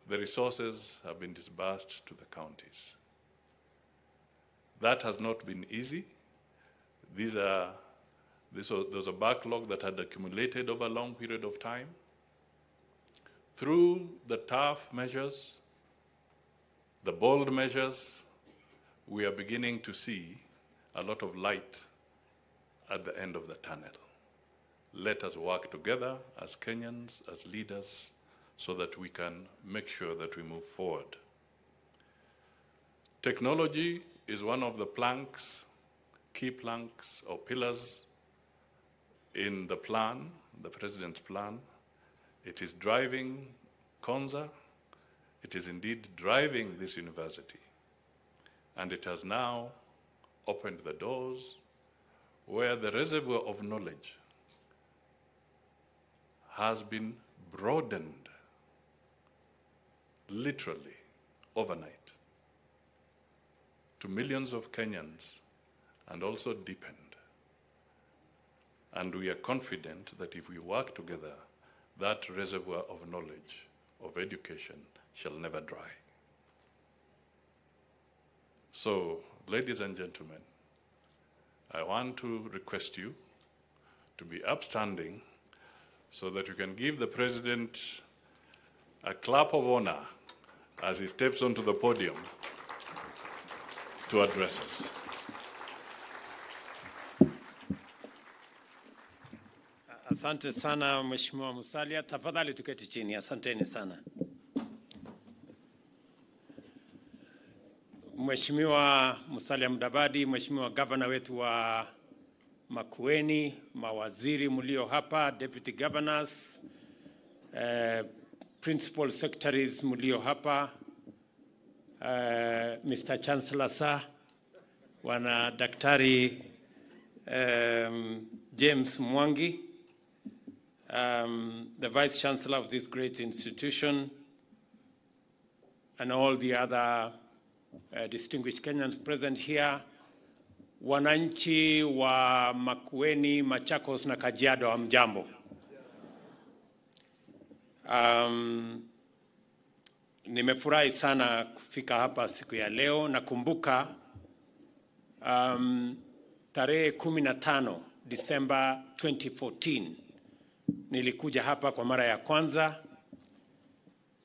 The resources have been disbursed to the counties. That has not been easy. There was a backlog that had accumulated over a long period of time. Through the tough measures, the bold measures, we are beginning to see a lot of light at the end of the tunnel. Let us work together as Kenyans, as leaders, so that we can make sure that we move forward. Technology is one of the planks, key planks or pillars in the plan, the President's plan. It is driving Konza. It is indeed driving this university. And it has now opened the doors where the reservoir of knowledge has been broadened, literally overnight, to millions of Kenyans and also deepened. And we are confident that if we work together, that reservoir of knowledge, of education, shall never dry. So, ladies and gentlemen, I want to request you to be upstanding so that you can give the President a clap of honor as he steps onto the podium to address us. Asante sana Mheshimiwa Musalia, tafadhali tuketi chini. Asanteni sana. Mheshimiwa Musalia Mudavadi, Mheshimiwa Governor wetu wa Makueni, mawaziri mlio hapa, Deputy Governors, Principal Secretaries mlio hapa, Mr. Chancellor Sir, wana Daktari James Mwangi, the Vice Chancellor of this great institution, and all the other distinguished Kenyans present here, wananchi wa Makueni, Machakos na Kajiado, hamjambo. Nimefurahi sana kufika hapa siku ya leo. Nakumbuka tarehe 15 December 2014. Nilikuja hapa kwa mara ya kwanza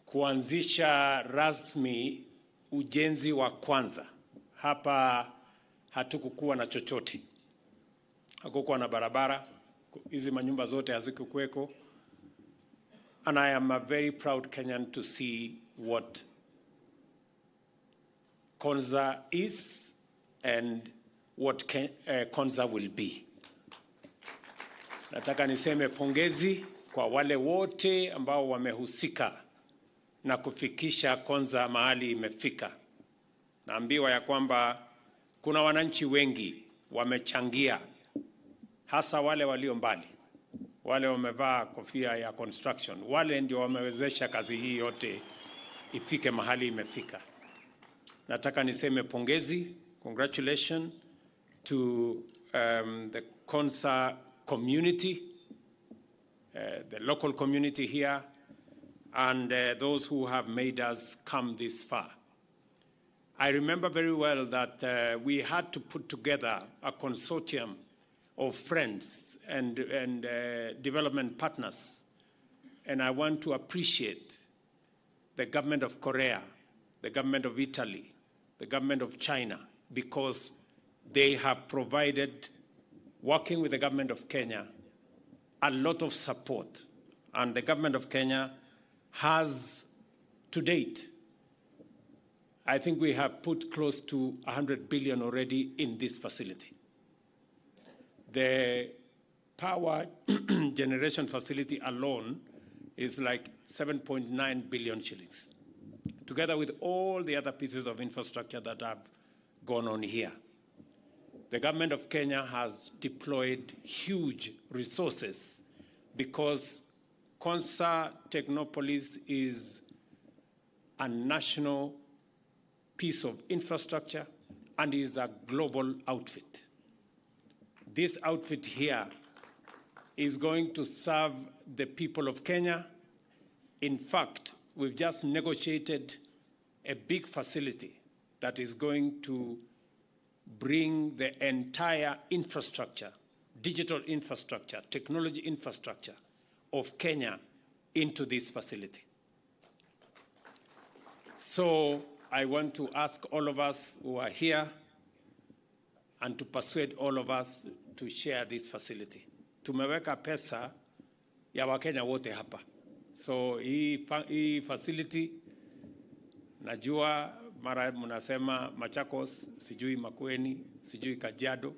kuanzisha rasmi ujenzi wa kwanza. Hapa hatukukuwa na chochote. Hakukuwa na barabara, hizi manyumba zote hazikukuweko. And I am a very proud Kenyan to see what Konza is and what Konza will be. Nataka niseme pongezi kwa wale wote ambao wamehusika na kufikisha Konza mahali imefika. Naambiwa ya kwamba kuna wananchi wengi wamechangia, hasa wale walio mbali, wale wamevaa kofia ya construction, wale ndio wamewezesha kazi hii yote ifike mahali imefika. Nataka niseme pongezi, congratulations to the Konza community, the local community here, and those who have made us come this far. I remember very well that we had to put together a consortium of friends and development partners. And I want to appreciate the government of Korea, the government of Italy, the government of China, because they have provided, working with the government of Kenya, a lot of support. And the government of Kenya has, to date, I think we have put close to 100 billion already in this facility. The power generation facility alone is like 7.9 billion shillings, together with all the other pieces of infrastructure that have gone on here. The government of Kenya has deployed huge resources because Konza Technopolis is a national piece of infrastructure and is a global outfit. This outfit here is going to serve the people of Kenya. In fact, we've just negotiated a big facility that is going to bring the entire infrastructure, digital infrastructure, technology infrastructure of Kenya into this facility. So I want to ask all of us who are here and to persuade all of us to share this facility. Tumeweka pesa ya Wakenya wote hapa. So hii facility, najua mara mnasema Machakos, sijui Makueni, sijui Kajiado.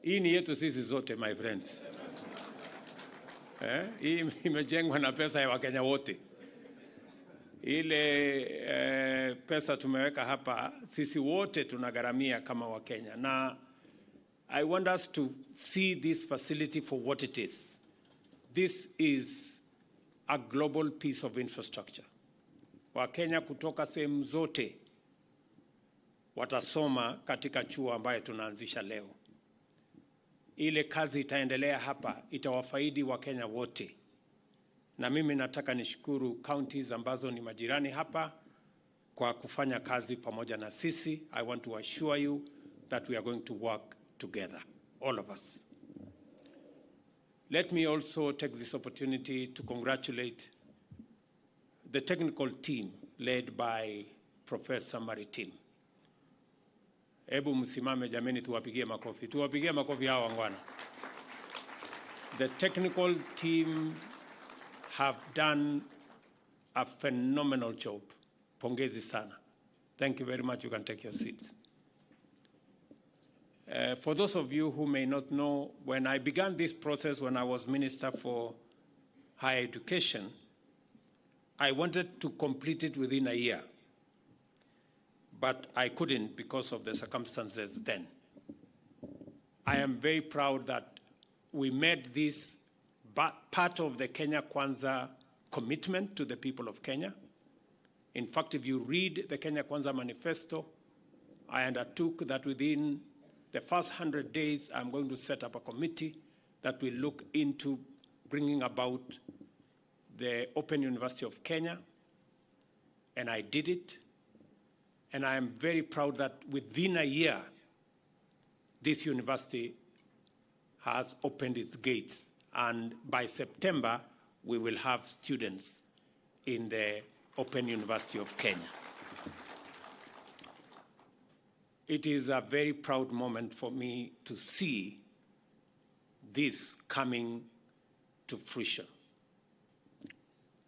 Hii ni yetu sisi zote, my friends. Hii imejengwa na pesa ya Wakenya wote. Ile pesa tumeweka hapa, sisi wote tunagharamia kama Wakenya. Na I want us to see this facility for what it is. This is a global piece of infrastructure. Wakenya kutoka sehemu zote watasoma katika chuo ambayo tunaanzisha leo. Ile kazi itaendelea hapa, itawafaidi Wakenya wote. Na mimi nataka nishukuru counties ambazo ni majirani hapa kwa kufanya kazi pamoja na sisi. I want to assure you that we are going to work together, all of us. Let me also take this opportunity to congratulate the technical team led by Professor Maritim. Ebu msimame jameni, tuwapigie makofi. Tuwapigie makofi hawa wangwana. The technical team have done a phenomenal job. Pongezi sana. Thank you very much. You can take your seats. For those of you who may not know, when I began this process when I was Minister for Higher Education, I wanted to complete it within a year. But I couldn't because of the circumstances then. I am very proud that we made this part of the Kenya Kwanza commitment to the people of Kenya. In fact, if you read the Kenya Kwanza manifesto, I undertook that within the first 100 days, I'm going to set up a committee that will look into bringing about the Open University of Kenya. And I did it. And I am very proud that within a year, this university has opened its gates, and by September, we will have students in the Open University of Kenya. It is a very proud moment for me to see this coming to fruition.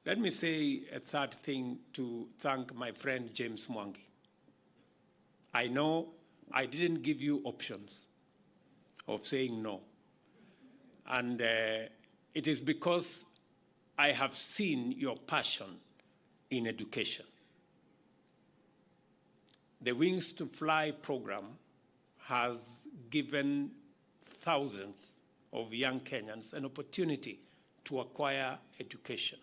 Let me say a third thing to thank my friend James Mwangi. I know I didn't give you options of saying no. And it is because I have seen your passion in education. The Wings to Fly program has given thousands of young Kenyans an opportunity to acquire education.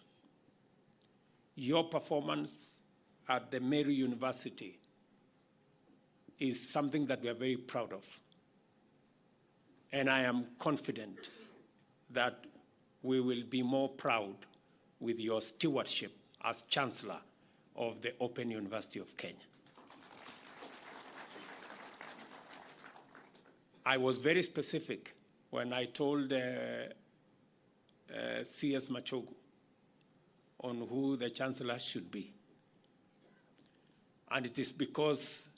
Your performance at the Mary University is something that we are very proud of. And I am confident that we will be more proud with your stewardship as Chancellor of the Open University of Kenya. I was very specific when I told CS Machakos on who the Chancellor should be. And it is because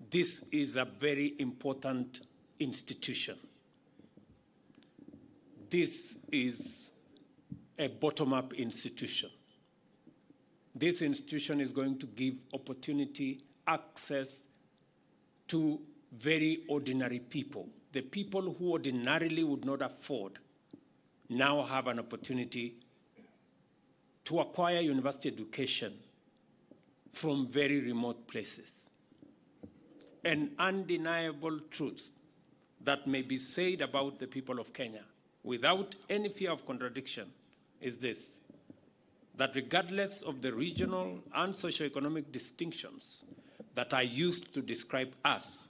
this is a very important institution. This is a bottom-up institution. This institution is going to give opportunity, access to very ordinary people. The people who ordinarily would not afford now have an opportunity to acquire university education from very remote places. An undeniable truth that may be said about the people of Kenya without any fear of contradiction is this, that regardless of the regional and socioeconomic distinctions that are used to describe us,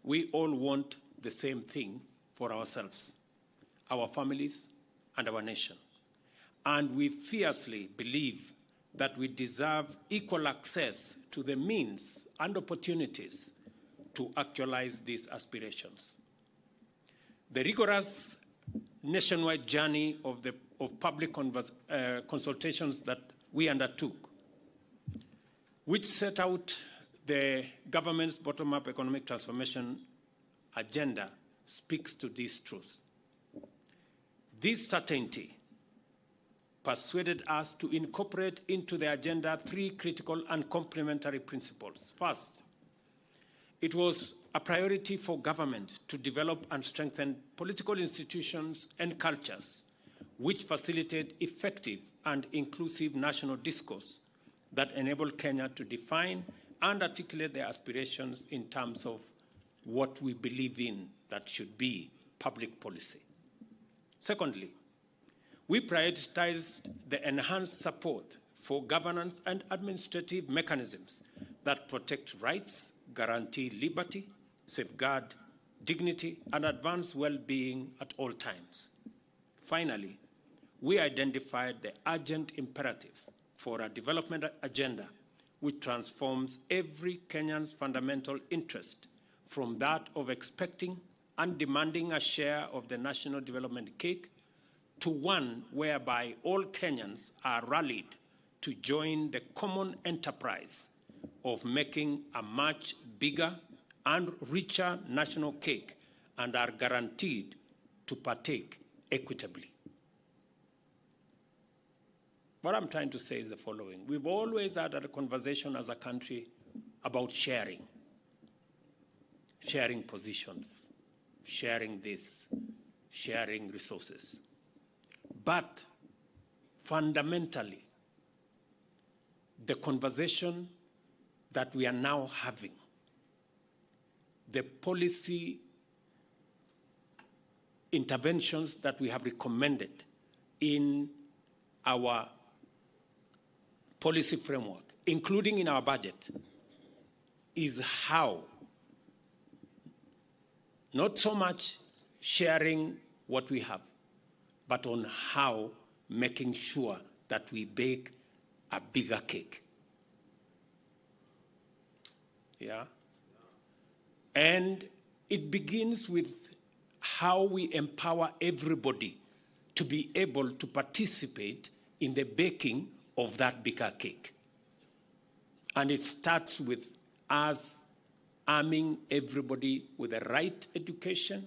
we all want the same thing for ourselves, our families, and our nation. And we fiercely believe that we deserve equal access to the means and opportunities to actualize these aspirations. The rigorous nationwide journey of public consultations that we undertook, which set out the government's bottom-up economic transformation agenda, speaks to these truths. This certainty persuaded us to incorporate into the agenda three critical and complementary principles. First, it was a priority for government to develop and strengthen political institutions and cultures which facilitate effective and inclusive national discourse that enable Kenya to define and articulate their aspirations in terms of what we believe in that should be public policy. Secondly, we prioritized the enhanced support for governance and administrative mechanisms that protect rights, guarantee liberty, safeguard dignity, and advance well-being at all times. Finally, we identified the urgent imperative for a development agenda which transforms every Kenyan's fundamental interest from that of expecting and demanding a share of the national development cake to one whereby all Kenyans are rallied to join the common enterprise of making a much bigger and richer national cake and are guaranteed to partake equitably. What I'm trying to say is the following. We've always had a conversation as a country about sharing positions, sharing this, sharing resources. But fundamentally, the conversation that we are now having, the policy interventions that we have recommended in our policy framework, including in our budget, is how, not so much sharing what we have, but on how making sure that we bake a bigger cake. Yeah? And it begins with how we empower everybody to be able to participate in the baking of that bigger cake. And it starts with us arming everybody with the right education,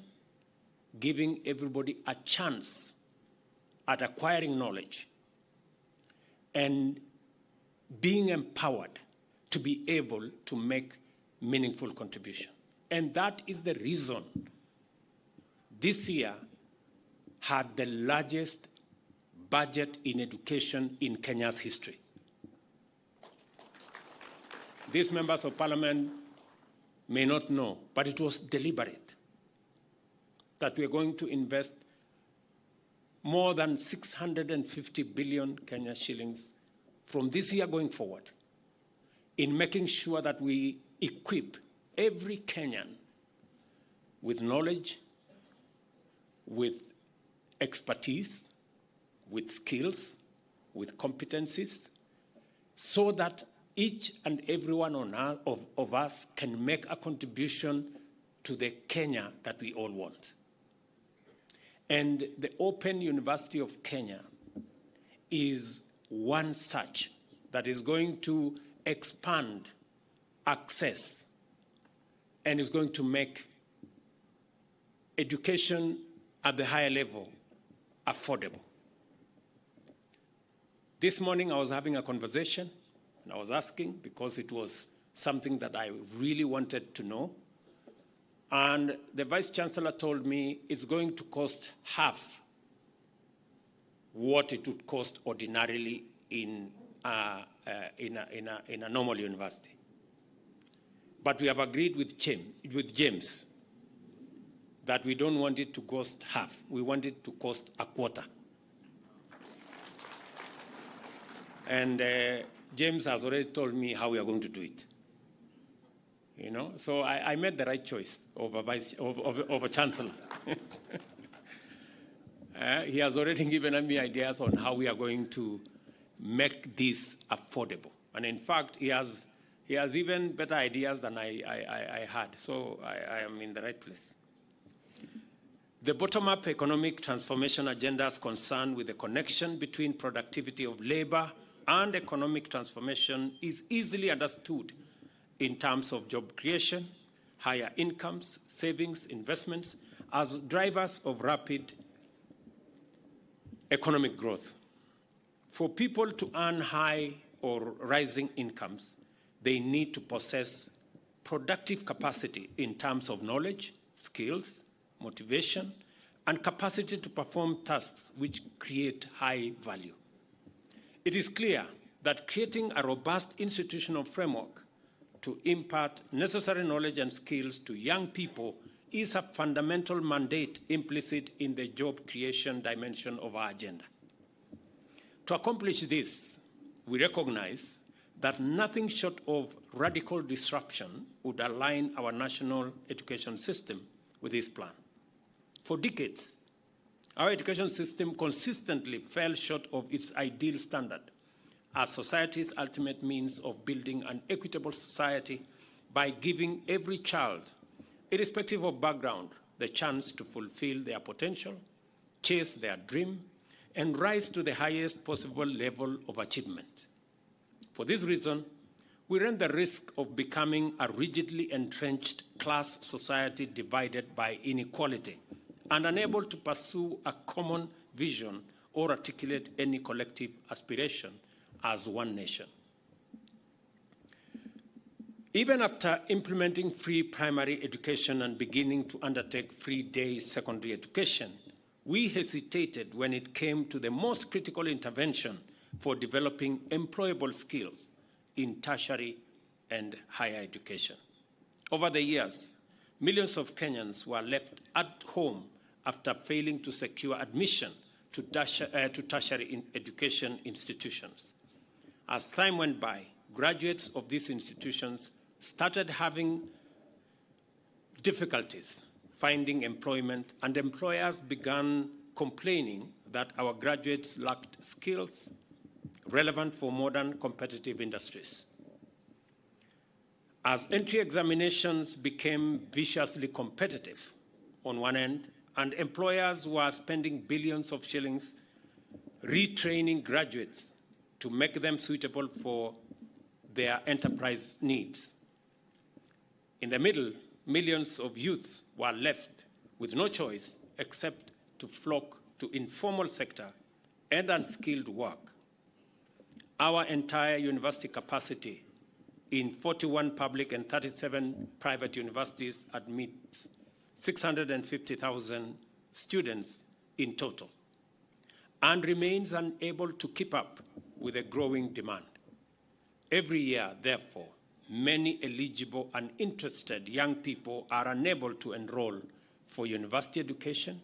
giving everybody a chance at acquiring knowledge, and being empowered to be able to make meaningful contribution. And that is the reason this year had the largest budget in education in Kenya's history. These members of parliament may not know, but it was deliberate that we are going to invest more than 650 billion Kenya shillings from this year going forward in making sure that we equip every Kenyan with knowledge, with expertise, with skills, with competencies, so that each and every one of us can make a contribution to the Kenya that we all want. And the Open University of Kenya is one such that is going to expand access and is going to make education at the higher level affordable. This morning I was having a conversation and I was asking because it was something that I really wanted to know. And the Vice Chancellor told me it's going to cost half what it would cost ordinarily in a normal university. But we have agreed with James that we don't want it to cost half. We want it to cost a quarter. And James has already told me how we are going to do it. You know, so I made the right choice over Chancellor. He has already given me ideas on how we are going to make this affordable. And in fact, he has even better ideas than I had. So I am in the right place. The bottom-up economic transformation agenda is concerned with the connection between productivity of labor and economic transformation is easily understood in terms of job creation, higher incomes, savings, investments, as drivers of rapid economic growth. For people to earn high or rising incomes, they need to possess productive capacity in terms of knowledge, skills, motivation, and capacity to perform tasks which create high value. It is clear that creating a robust institutional framework to impart necessary knowledge and skills to young people is a fundamental mandate implicit in the job creation dimension of our agenda. To accomplish this, we recognize that nothing short of radical disruption would align our national education system with this plan. For decades, our education system consistently fell short of its ideal standard as society's ultimate means of building an equitable society by giving every child, irrespective of background, the chance to fulfill their potential, chase their dream, and rise to the highest possible level of achievement. For this reason, we run the risk of becoming a rigidly entrenched class society divided by inequality and unable to pursue a common vision or articulate any collective aspiration as one nation. Even after implementing free primary education and beginning to undertake free day secondary education, we hesitated when it came to the most critical intervention for developing employable skills in tertiary and higher education. Over the years, millions of Kenyans were left at home after failing to secure admission to tertiary education institutions. As time went by, graduates of these institutions started having difficulties finding employment, and employers began complaining that our graduates lacked skills relevant for modern competitive industries. As entry examinations became viciously competitive on one end and employers were spending billions of shillings retraining graduates to make them suitable for their enterprise needs. In the middle, millions of youths were left with no choice except to flock to informal sector and unskilled work. Our entire university capacity in 41 public and 37 private universities admits 650,000 students in total and remains unable to keep up with a growing demand. Every year, therefore, many eligible and interested young people are unable to enroll for university education,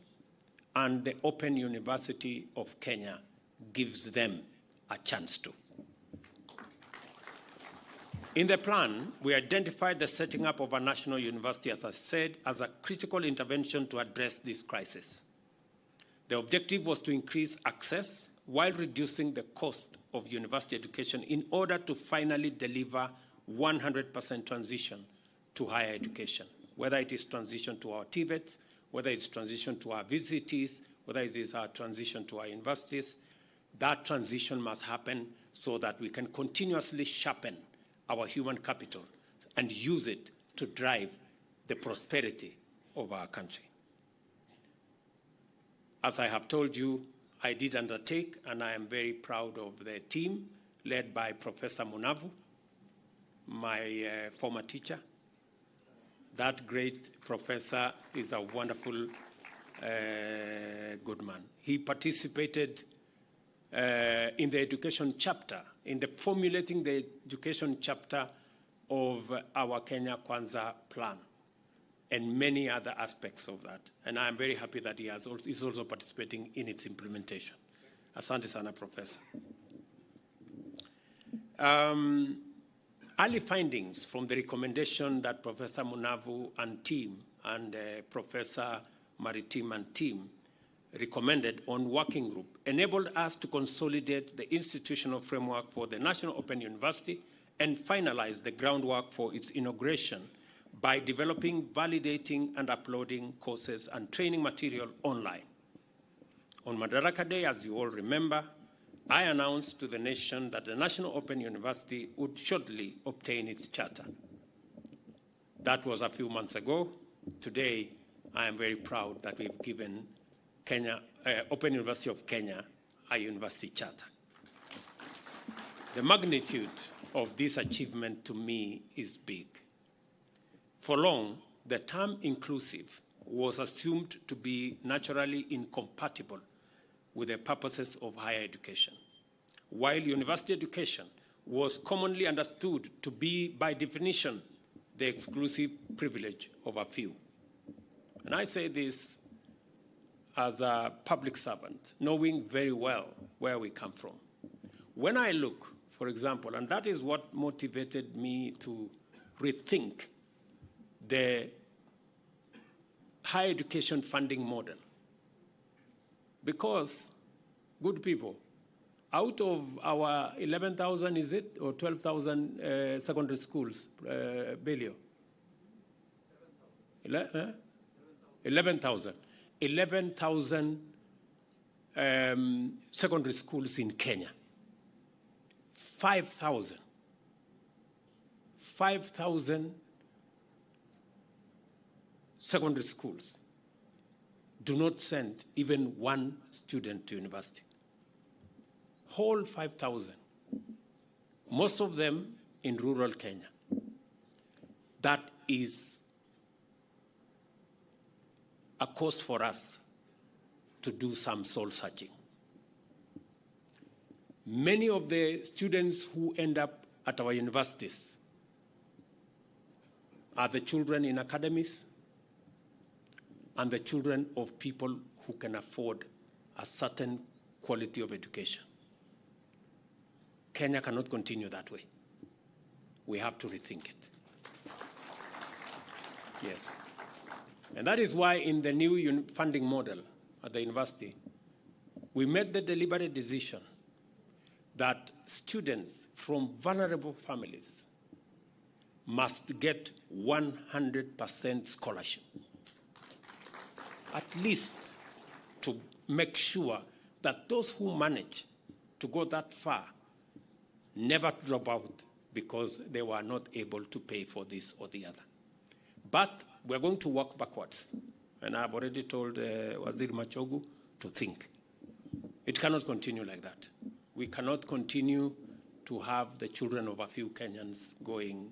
and the Open University of Kenya gives them a chance to. In the plan, we identified the setting up of a national university, as I said, as a critical intervention to address this crisis. The objective was to increase access while reducing the cost of university education in order to finally deliver 100% transition to higher education, whether it is transition to our TVETs, whether it's transition to our VCTs, whether it is our transition to our universities. That transition must happen so that we can continuously sharpen our human capital and use it to drive the prosperity of our country. As I have told you, I did undertake, and I am very proud of the team led by Professor Munavu, my former teacher. That great professor is a wonderful, good man. He participated in the education chapter, in the formulating the education chapter of our Kenya Konza plan and many other aspects of that. And I'm very happy that he's also participating in its implementation. Asante sana, Professor. Early findings from the recommendation that Professor Munavu and team and Professor Maritim and team recommended on working group enabled us to consolidate the institutional framework for the National Open University and finalize the groundwork for its inauguration by developing, validating, and uploading courses and training material online. On Madaraka Day, as you all remember, I announced to the nation that the National Open University would shortly obtain its charter. That was a few months ago. Today, I am very proud that we've given Open University of Kenya a university charter. The magnitude of this achievement to me is big. For long, the term inclusive was assumed to be naturally incompatible with the purposes of higher education, while university education was commonly understood to be, by definition, the exclusive privilege of a few. And I say this as a public servant, knowing very well where we come from. When I look, for example, and that is what motivated me to rethink the higher education funding model. Because, good people, out of our 11,000, is it, or 12,000 secondary schools, Belio? 11,000. 11,000 secondary schools in Kenya. 5,000 secondary schools do not send even one student to university. Whole 5,000. Most of them in rural Kenya. That is a cause for us to do some soul searching. Many of the students who end up at our universities are the children in academies and the children of people who can afford a certain quality of education. Kenya cannot continue that way. We have to rethink it. Yes. And that is why in the new funding model at the university, we made the deliberate decision that students from vulnerable families must get 100% scholarship. at least to make sure that those who manage to go that far never drop out because they were not able to pay for this or the other. But we're going to work backwards. And I've already told Waziri Machogu to think. It cannot continue like that. We cannot continue to have the children of a few Kenyans going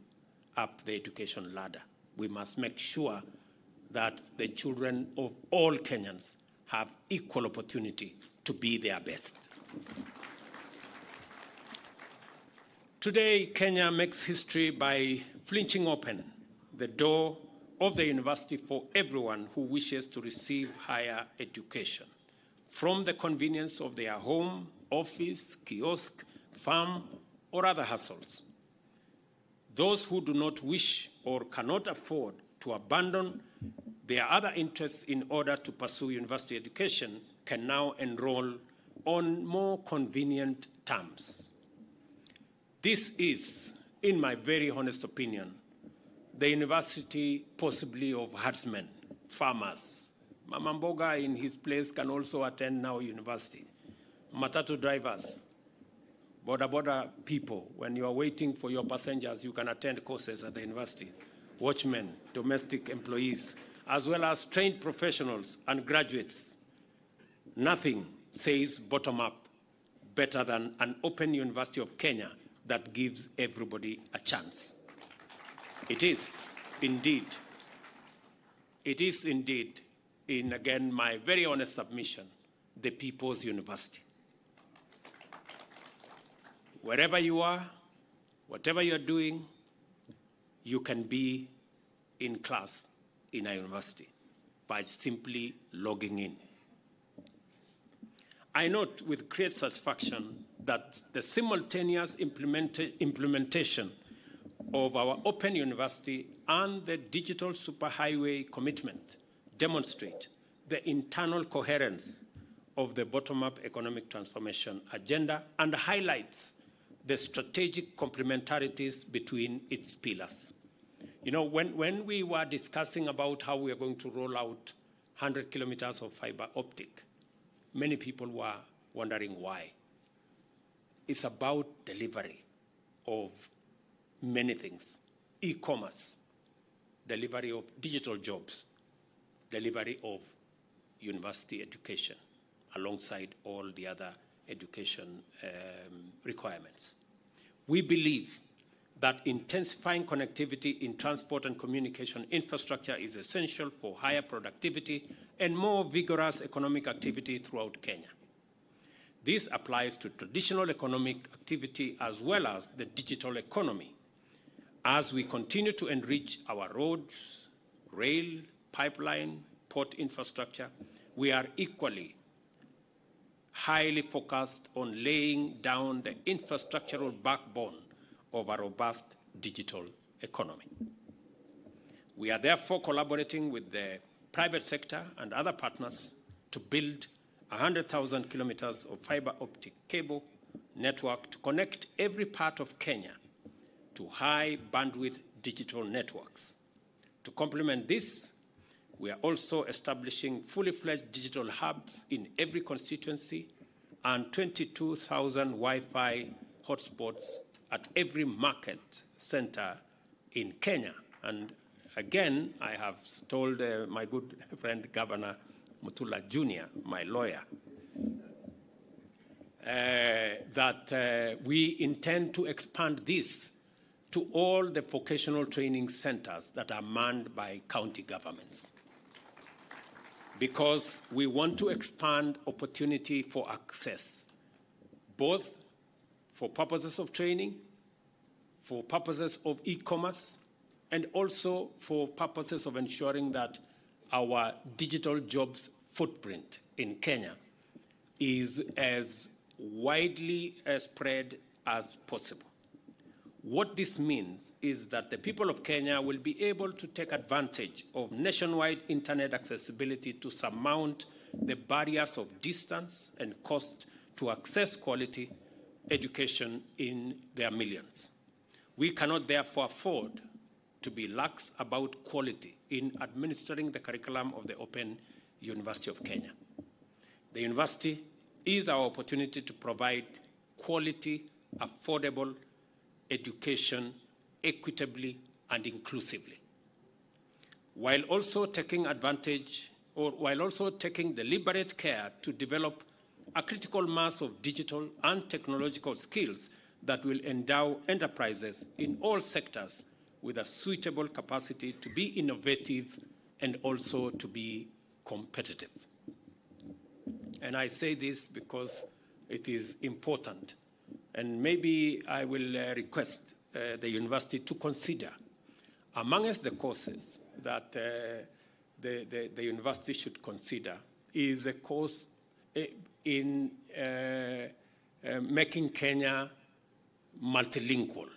up the education ladder. We must make sure that the children of all Kenyans have equal opportunity to be their best. Today, Kenya makes history by flinching open the door of the university for everyone who wishes to receive higher education, from the convenience of their home, office, kiosk, farm, or other hustles. Those who do not wish or cannot afford to abandon their other interests in order to pursue university education can now enroll on more convenient terms. This is, in my very honest opinion, the university possibly of herdsmen, farmers. Mama Mboga in his place can also attend now university. Matatu drivers, border people, when you are waiting for your passengers, you can attend courses at the university. Watchmen, domestic employees, as well as trained professionals and graduates. Nothing says bottom-up better than an open University of Kenya that gives everybody a chance. It is indeed, in again my very honest submission, the people's university. Wherever you are, whatever you're doing, you can be in class in a university by simply logging in. I note with great satisfaction that the simultaneous implementation of our open university and the digital superhighway commitment demonstrate the internal coherence of the bottom-up economic transformation agenda and highlights the strategic complementarities between its pillars. You know, when we were discussing about how we are going to roll out 100 kilometers of fiber optic, many people were wondering why. It's about delivery of many things. E-commerce, delivery of digital jobs, delivery of university education, alongside all the other education requirements. We believe that intensifying connectivity in transport and communication infrastructure is essential for higher productivity and more vigorous economic activity throughout Kenya. This applies to traditional economic activity as well as the digital economy. As we continue to enrich our roads, rail, pipeline, port infrastructure, we are equally highly focused on laying down the infrastructural backbone of a robust digital economy. We are therefore collaborating with the private sector and other partners to build 100,000 kilometers of fiber optic cable network to connect every part of Kenya to high bandwidth digital networks. To complement this, we are also establishing fully fledged digital hubs in every constituency and 22,000 Wi-Fi hotspots at every market center in Kenya. And again, I have told my good friend Governor Mutula Jr., my lawyer, that we intend to expand this to all the vocational training centers that are manned by county governments, because we want to expand opportunity for access, both for purposes of training, for purposes of e-commerce, and also for purposes of ensuring that our digital jobs footprint in Kenya is as widely spread as possible. What this means is that the people of Kenya will be able to take advantage of nationwide internet accessibility to surmount the barriers of distance and cost to access quality education in their millions. We cannot therefore afford to be lax about quality in administering the curriculum of the open University of Kenya. The university is our opportunity to provide quality, affordable education equitably and inclusively, while also taking deliberate care to develop a critical mass of digital and technological skills that will endow enterprises in all sectors with a suitable capacity to be innovative and also to be competitive. And I say this because it is important. And maybe I will request the university to consider, amongst the courses that the university should consider, is a course in making Kenya multilingual.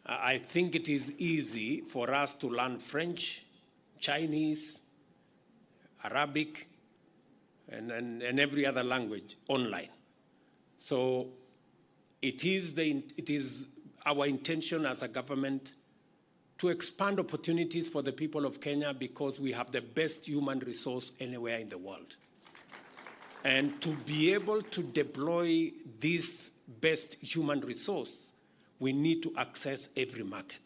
I think it is easy for us to learn French, Chinese, Arabic, and every other language online. So it is our intention as a government to expand opportunities for the people of Kenya because we have the best human resource anywhere in the world. And to be able to deploy this best human resource, we need to access every market.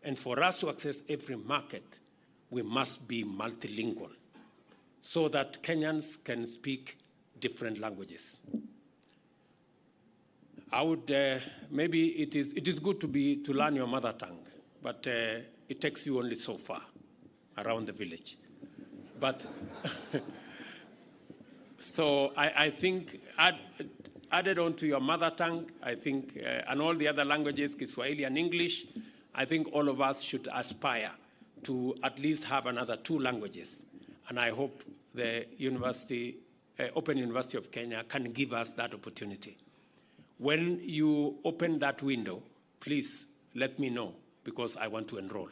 And for us to access every market, we must be multilingual so that Kenyans can speak different languages. I would, maybe it is good to learn your mother tongue, but it takes you only so far around the village. But so I think added on to your mother tongue, I think, and all the other languages, Kiswahili and English, I think all of us should aspire to at least have another 2 languages. And I hope the university, Open University of Kenya can give us that opportunity. When you open that window, please let me know because I want to enroll.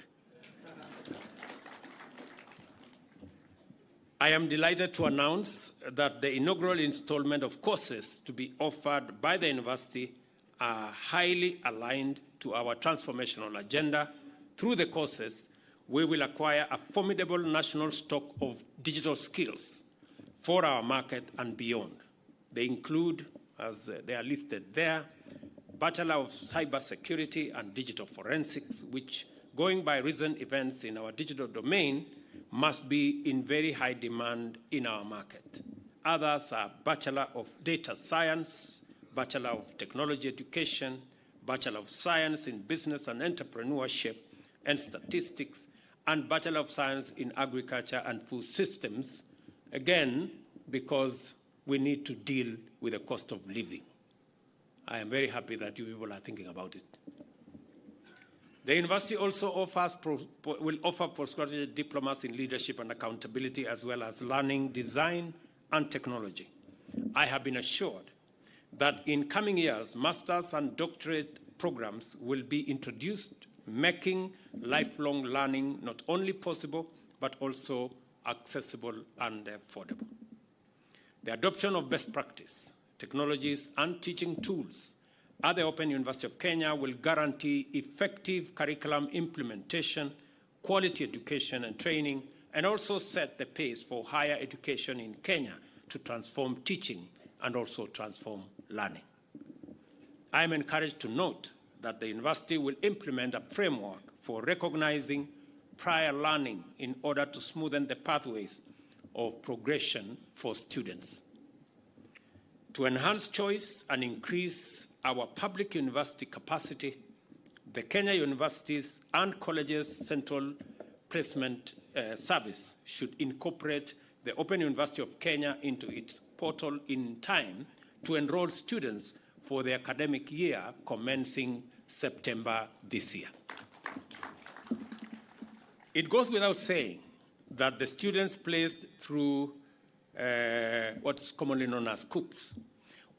I am delighted to announce that the inaugural installment of courses to be offered by the university are highly aligned to our transformational agenda. Through the courses, we will acquire a formidable national stock of digital skills for our market and beyond. They include, as they are listed there, Bachelor of Cybersecurity and Digital Forensics, which, going by recent events in our digital domain, must be in very high demand in our market. Others are Bachelor of Data Science, Bachelor of Technology Education, Bachelor of Science in Business and Entrepreneurship and Statistics, and Bachelor of Science in Agriculture and Food Systems, again, because we need to deal with the cost of living. I am very happy that you people are thinking about it. The university also will offer postgraduate diplomas in leadership and accountability, as well as learning, design, and technology. I have been assured that in coming years, master's and doctorate programs will be introduced, making lifelong learning not only possible, but also accessible and affordable. The adoption of best practice, technologies, and teaching tools at the Open University of Kenya will guarantee effective curriculum implementation, quality education and training, and also set the pace for higher education in Kenya to transform teaching and also transform learning. I am encouraged to note that the university will implement a framework for recognizing prior learning in order to smoothen the pathways of progression for students. To enhance choice and increase our public university capacity, the Kenya Universities and Colleges Central Placement Service should incorporate the Open University of Kenya into its portal in time to enroll students for the academic year commencing September this year. It goes without saying that the students placed through what's commonly known as COOPs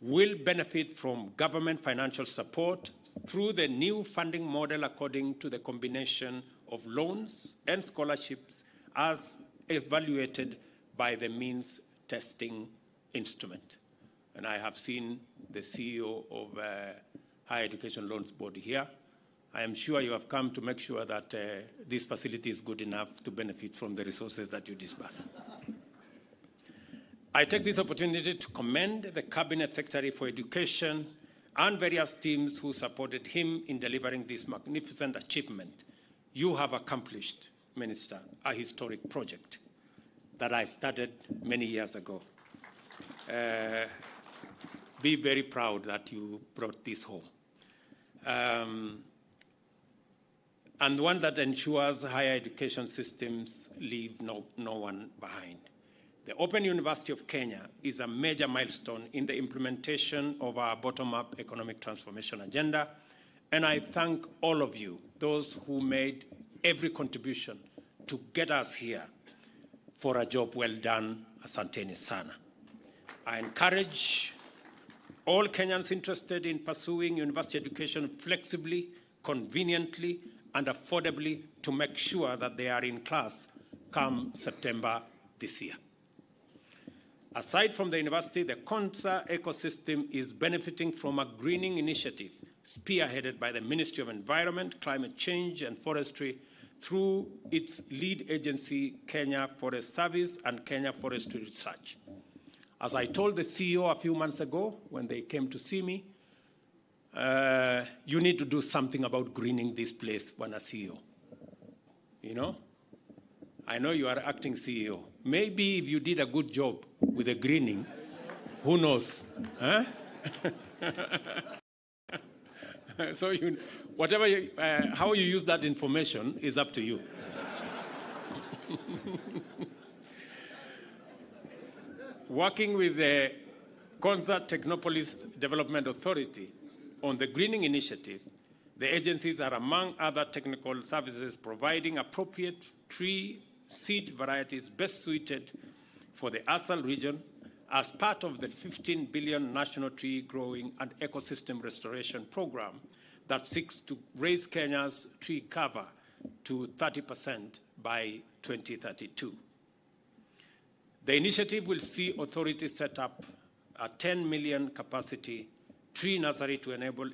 will benefit from government financial support through the new funding model according to the combination of loans and scholarships as evaluated by the means testing instrument. And I have seen the CEO of Higher Education Loans Board here, I am sure you have come to make sure that this facility is good enough to benefit from the resources that you disburse. I take this opportunity to commend the Cabinet Secretary for Education and various teams who supported him in delivering this magnificent achievement. You have accomplished, Minister, a historic project that I started many years ago. Be very proud that you brought this home. And one that ensures higher education systems leave no one behind. The Open University of Kenya is a major milestone in the implementation of our bottom-up economic transformation agenda, and I thank all of you, those who made every contribution to get us here, for a job well done. Asanteni sana. I encourage all Kenyans interested in pursuing university education flexibly, conveniently, and affordably to make sure that they are in class come September this year. Aside from the university, the Konza ecosystem is benefiting from a greening initiative spearheaded by the Ministry of Environment, Climate Change and Forestry through its lead agency, Kenya Forest Service and Kenya Forestry Research. As I told the CEO a few months ago when they came to see me, you need to do something about greening this place when a CEO. You know? I know you are acting CEO. Maybe if you did a good job with the greening, who knows? Huh? So whatever how you use that information is up to you. Working with the Konza Technopolis Development Authority on the greening initiative, the agencies are, among other technical services, providing appropriate tree seed varieties best suited for the Asal region as part of the 15 billion National Tree Growing and Ecosystem Restoration Program that seeks to raise Kenya's tree cover to 30% by 2032. The initiative will see authorities set up a 10 million capacity tree nursery to enable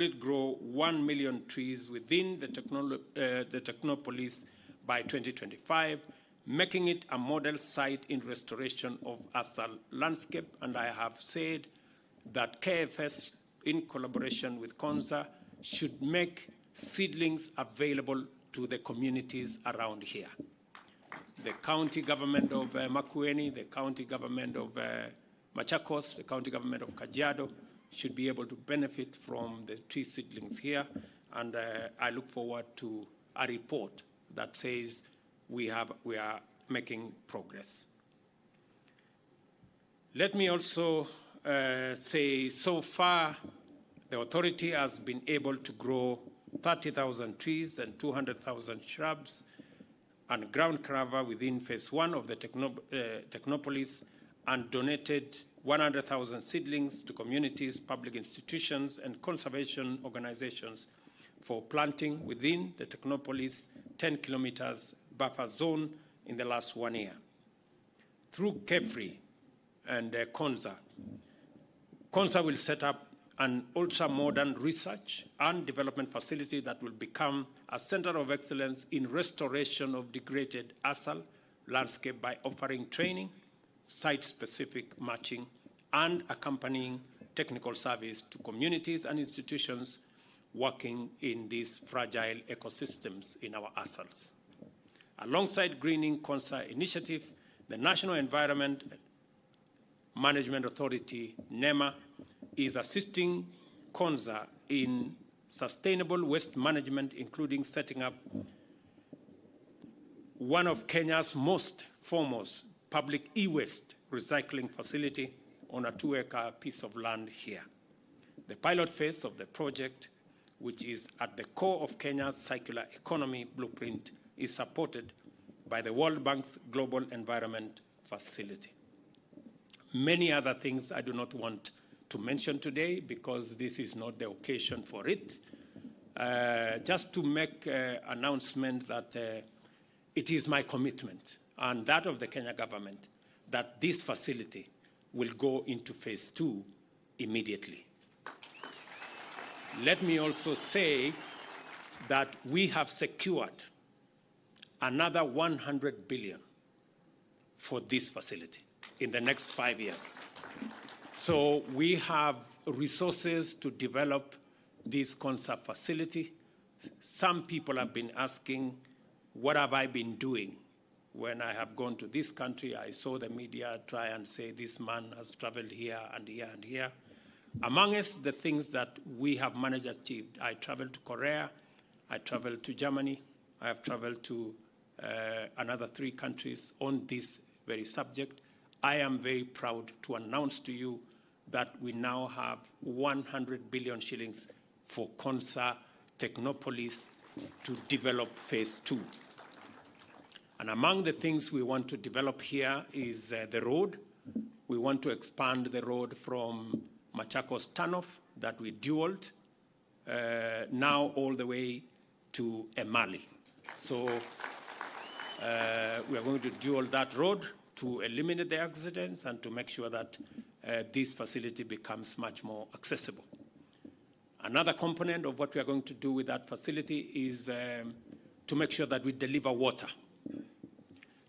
it grow 1 million trees within the Technopolis by 2025, making it a model site in restoration of Asal landscape. And I have said that KFS, in collaboration with Konza, should make seedlings available to the communities around here. The county government of Makueni, the county government of Machakos, the county government of Kajiado should be able to benefit from the tree seedlings here. And I look forward to a report that says we are making progress. Let me also say, so far, the authority has been able to grow 30,000 trees and 200,000 shrubs and ground cover within phase 1 of the Technopolis, and donated 100,000 seedlings to communities, public institutions, and conservation organizations for planting within the Technopolis 10 kilometers buffer zone in the last 1 year. Through KEFRI and Konza, Konza will set up an ultra-modern research and development facility that will become a center of excellence in restoration of degraded Asal landscape by offering training, site-specific matching, and accompanying technical service to communities and institutions working in these fragile ecosystems in our Asals. Alongside Greening Konza initiative, the National Environment Management Authority, NEMA, is assisting Konza in sustainable waste management, including setting up one of Kenya's most foremost public e-waste recycling facility on a 2-acre piece of land here. The pilot phase of the project, which is at the core of Kenya's circular economy blueprint, is supported by the World Bank's Global Environment Facility. Many other things I do not want to mention today because this is not the occasion for it. Just to make an announcement that it is my commitment and that of the Kenya government that this facility will go into phase 2 immediately. Let me also say that we have secured another 100 billion for this facility in the next 5 years. So we have resources to develop this Konza facility. Some people have been asking, what have I been doing? When I have gone to this country, I saw the media try and say this man has traveled here and here and here. Amongst the things that we have managed to achieve, I traveled to Korea, I traveled to Germany, I have traveled to another 3 countries on this very subject. I am very proud to announce to you that we now have 100 billion shillings for Konza Technopolis to develop phase 2. And among the things we want to develop here is the road. We want to expand the road from Machakos Turnoff that we dualed, now all the way to Emali. So we are going to dual that road to eliminate the accidents and to make sure that this facility becomes much more accessible. Another component of what we are going to do with that facility is to make sure that we deliver water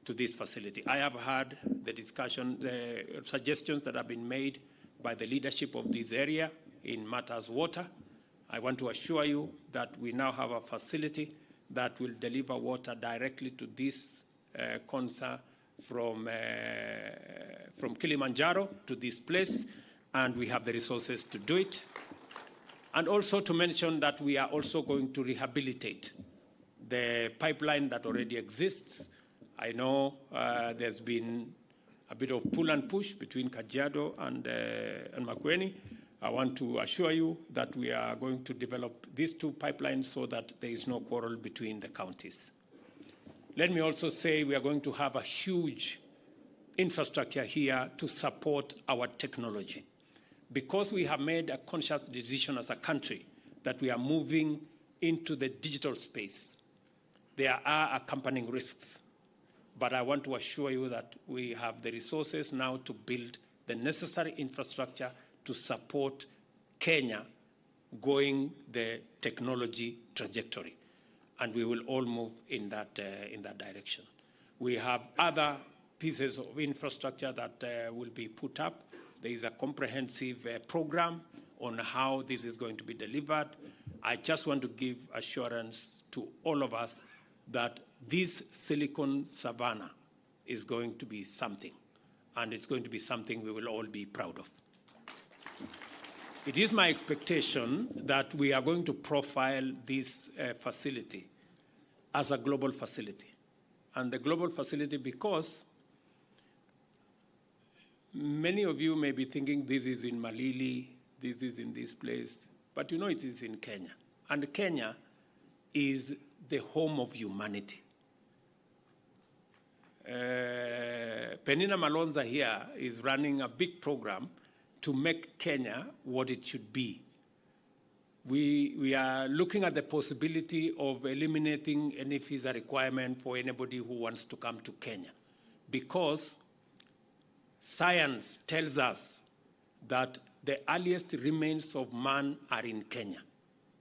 to this facility. I have heard the discussion, the suggestions that have been made by the leadership of this area in matters water. I want to assure you that we now have a facility that will deliver water directly to this Konza from Kilimanjaro to this place, and we have the resources to do it. And also to mention that we are also going to rehabilitate the pipeline that already exists. I know there's been a bit of pull and push between Kajiado and Makueni. I want to assure you that we are going to develop these 2 pipelines so that there is no quarrel between the counties. Let me also say we are going to have a huge infrastructure here to support our technology. Because we have made a conscious decision as a country that we are moving into the digital space, there are accompanying risks. But I want to assure you that we have the resources now to build the necessary infrastructure to support Kenya going the technology trajectory. And we will all move in that direction. We have other pieces of infrastructure that will be put up. There is a comprehensive program on how this is going to be delivered. I just want to give assurance to all of us that this Silicon Savannah is going to be something, and it's going to be something we will all be proud of. It is my expectation that we are going to profile this facility as a global facility. And the global facility because many of you may be thinking this is in Malili, this is in this place, but you know it is in Kenya. And Kenya is the home of humanity. Penina Malonza here is running a big program to make Kenya what it should be. We are looking at the possibility of eliminating any visa requirement for anybody who wants to come to Kenya, because science tells us that the earliest remains of man are in Kenya,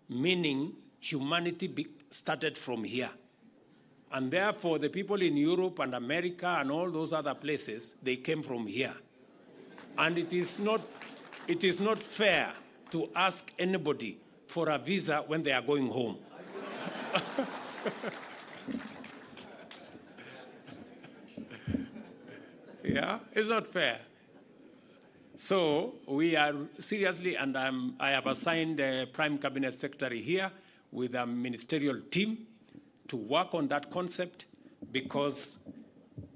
meaning humanity started from here. And therefore, the people in Europe and America and all those other places, they came from here. And it is not fair to ask anybody for a visa when they are going home. Yeah, it's not fair. So we are seriously, and I have assigned a Prime Cabinet Secretary here with a ministerial team to work on that concept, because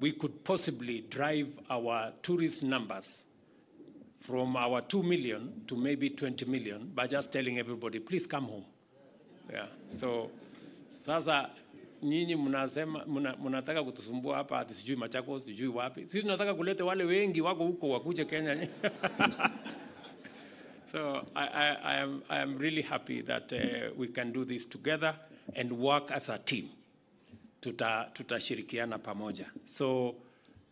we could possibly drive our tourist numbers from our 2 million to maybe 20 million by just telling everybody, please come home. Yeah. So sasa nyinyi mnataka kutusumbua hapa ati sijui Machakos, sijui wapi. Sisi tunataka kulete wale wengi wako huko wakuje Kenya. So I am really happy that we can do this together and work as a team. Tutashirikiana pamoja. So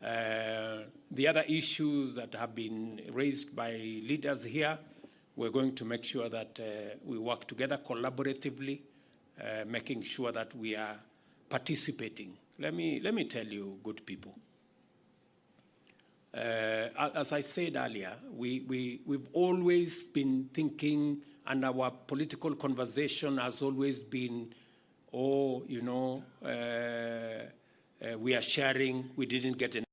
the other issues that have been raised by leaders here, we're going to make sure that we work together collaboratively, making sure that we are participating. Let me tell you, good people. As I said earlier, we've always been thinking, and our political conversation has always been, we are sharing, we didn't get enough.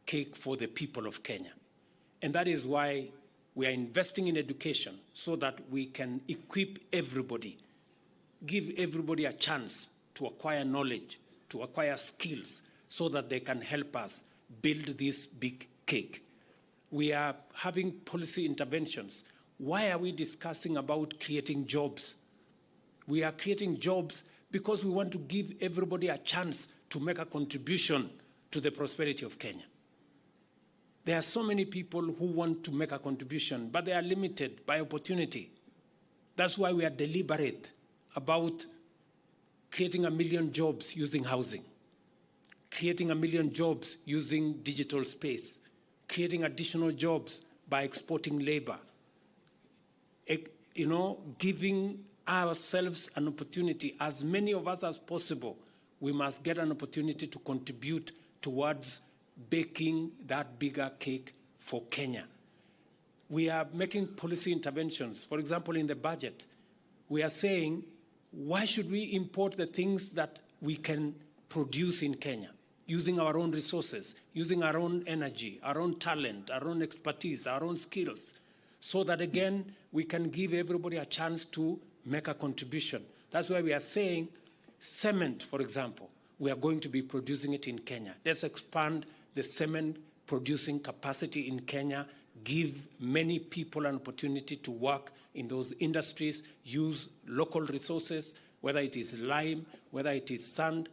Cake for the people of Kenya. And that is why we are investing in education so that we can equip everybody, give everybody a chance to acquire knowledge, to acquire skills, so that they can help us build this big cake. We are having policy interventions. Why are we discussing about creating jobs? We are creating jobs because we want to give everybody a chance to make a contribution to the prosperity of Kenya. There are so many people who want to make a contribution, but they are limited by opportunity. That's why we are deliberate about creating 1 million jobs using housing, creating 1 million jobs using digital space, creating additional jobs by exporting labor, giving ourselves an opportunity. As many of us as possible, we must get an opportunity to contribute towards baking that bigger cake for Kenya. We are making policy interventions. For example, in the budget, we are saying, why should we import the things that we can produce in Kenya, using our own resources, using our own energy, our own talent, our own expertise, our own skills, so that, again, we can give everybody a chance to make a contribution. That's why we are saying cement, for example. We are going to be producing it in Kenya. Let's expand the cement producing capacity in Kenya, give many people an opportunity to work in those industries, use local resources, whether it is lime, whether it is sand.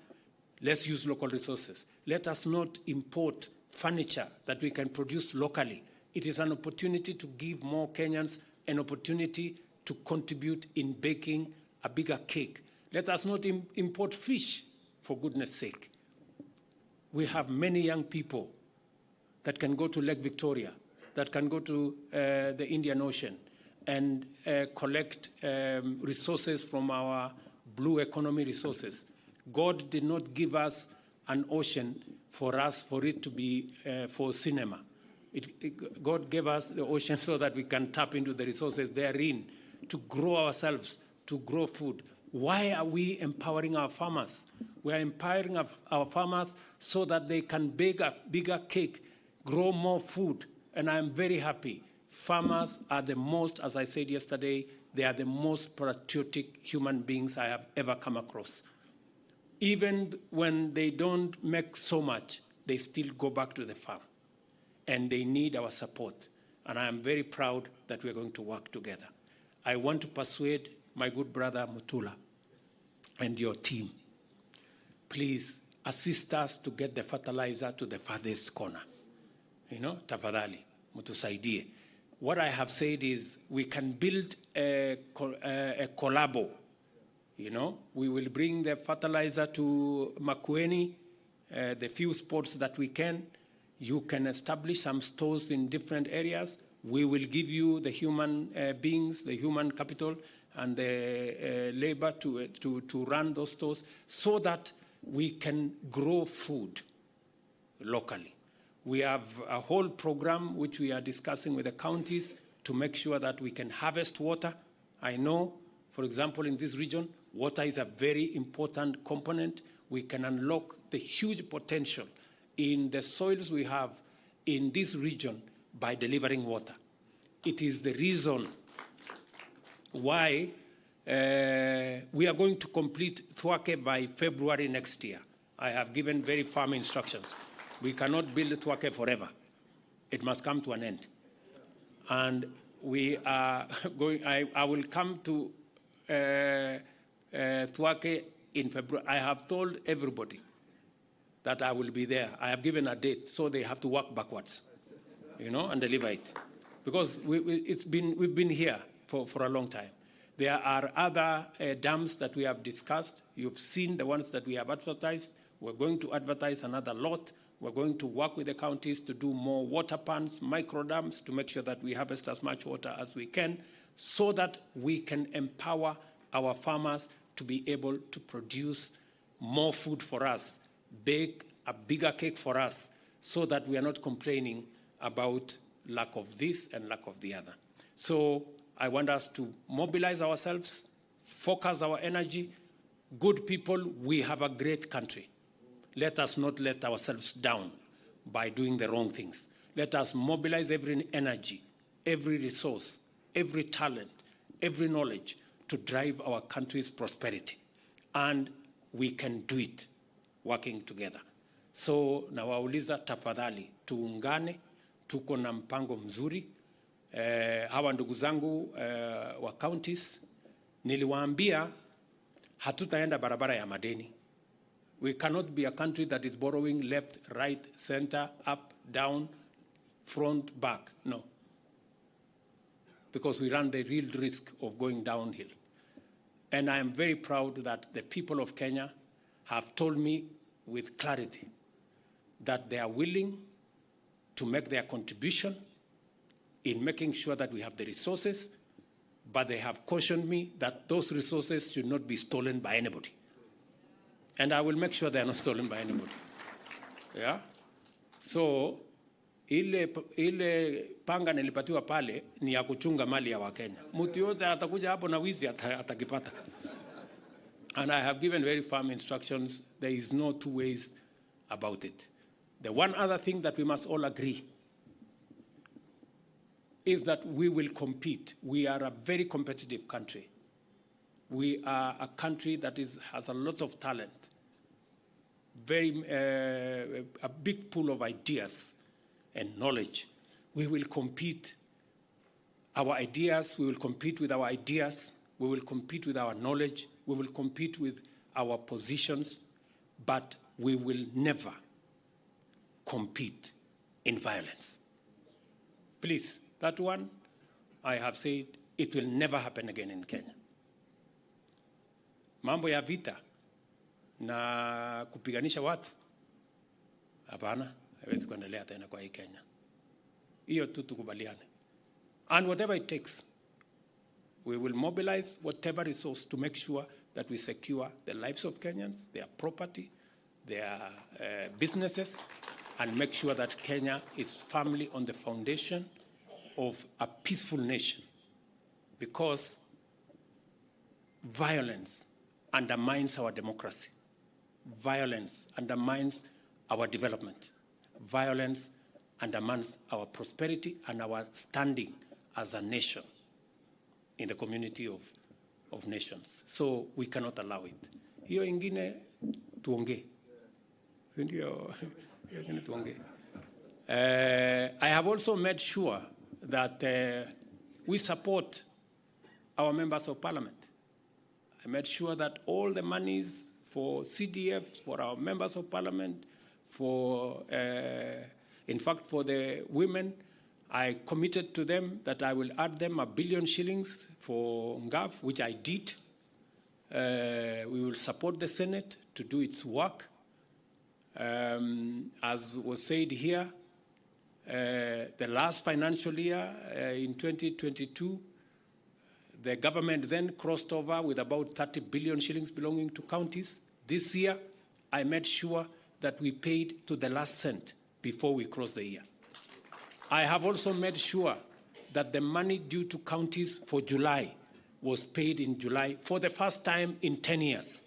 Let's use local resources. Let us not import furniture that we can produce locally. It is an opportunity to give more Kenyans an opportunity to contribute in baking a bigger cake. Let us not import fish, for goodness sake. We have many young people that can go to Lake Victoria, that can go to the Indian Ocean and collect resources from our blue economy resources. God did not give us an ocean for it to be for cinema. God gave us the ocean so that we can tap into the resources therein to grow ourselves, to grow food. Why are we empowering our farmers? We are empowering our farmers so that they can bake a bigger cake, grow more food. And I'm very happy. Farmers are the most, as I said yesterday, they are the most patriotic human beings I have ever come across. Even when they don't make so much, they still go back to the farm. And they need our support. And I am very proud that we're going to work together. I want to persuade my good brother Mutula and your team. Please assist us to get the fertilizer to the farthest corner. Tafadhali, mutusaidie. What I have said is we can build a collabo. We will bring the fertilizer to Makueni, the few spots that we can. You can establish some stores in different areas. We will give you the human beings, the human capital, and the labor to run those stores so that we can grow food locally. We have a whole program which we are discussing with the counties to make sure that we can harvest water. I know, for example, in this region, water is a very important component. We can unlock the huge potential in the soils we have in this region by delivering water. It is the reason why we are going to complete Thwake by February next year. I have given very firm instructions. We cannot build Thwake forever. It must come to an end. And we are going, I will come to Thwake in February. I have told everybody that I will be there. I have given a date, so they have to work backwards, and deliver it. Because we've been here for a long time. There are other dams that we have discussed. You've seen the ones that we have advertised. We're going to advertise another lot. We're going to work with the counties to do more water ponds, micro dams, to make sure that we harvest as much water as we can, so that we can empower our farmers to be able to produce more food for us, bake a bigger cake for us, so that we are not complaining about lack of this and lack of the other. So I want us to mobilize ourselves, focus our energy. Good people, we have a great country. Let us not let ourselves down by doing the wrong things. Let us mobilize every energy, every resource, every talent, every knowledge to drive our country's prosperity. And we can do it working together. So nawauliza tafadhali, tuungane, tuko na mpango mzuri. Hawa ndugu zangu wa counties, niliwaambia hatutaenda barabara ya madeni. We cannot be a country that is borrowing left, right, center, up, down, front, back. No. Because we run the real risk of going downhill. And I am very proud that the people of Kenya have told me with clarity that they are willing to make their contribution in making sure that we have the resources, but they have cautioned me that those resources should not be stolen by anybody. And I will make sure they are not stolen by anybody. Yeah? So, ile panga nilipatiwa pale ni ya kuchunga mali ya Wakenya. Mtu yote atakuja hapo na wizi atakipata. And I have given very firm instructions. There is no two ways about it. The one other thing that we must all agree is that we will compete. We are a very competitive country. We are a country that has a lot of talent, a big pool of ideas and knowledge. We will compete our ideas. We will compete with our ideas. We will compete with our knowledge. We will compete with our positions, but we will never compete in violence. Please, that one, I have said, it will never happen again in Kenya. Mambo ya vita na kupiganisha watu, hapana, haiwezi kuendelea tena kwa hii Kenya. Hiyo tu tukubaliane. And whatever it takes, we will mobilize whatever resource to make sure that we secure the lives of Kenyans, their property, their businesses, and make sure that Kenya is firmly on the foundation of a peaceful nation. Because violence undermines our democracy. Violence undermines our development. Violence undermines our prosperity and our standing as a nation in the community of nations. So we cannot allow it. Hiyo ingine tuongee. Ndio ingine tuongee. I have also made sure that we support our members of parliament. I made sure that all the monies for CDF, for our members of parliament, in fact, for the women, I committed to them that I will add them 1 billion shillings for NGAF, which I did. We will support the Senate to do its work. As was said here, the last financial year, in 2022, the government then crossed over with about 30 billion shillings belonging to counties. This year, I made sure that we paid to the last cent before we crossed the year. I have also made sure that the money due to counties for July was paid in July for the first time in 10 years.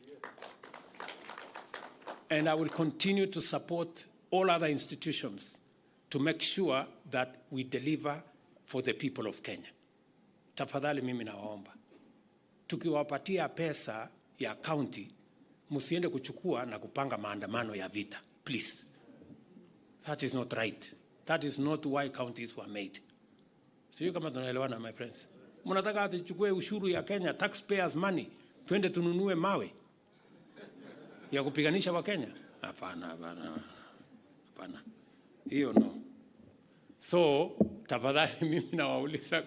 And I will continue to support all other institutions to make sure that we deliver for the people of Kenya. Tafadhali mimi nawaomba, tukiwapatia pesa ya county, msiende kuchukua na kupanga maandamano ya vita. Please. That is not right. That is not why counties were made. Sio kama tunaelewana, my friends. Mnataka atichukue ushuru ya Kenya, taxpayers' money, Twende tununue mawe ya kupiganisha Wakenya? Hapana, hapana, hapana. Hiyo no. So tafadhali mimi nawauliza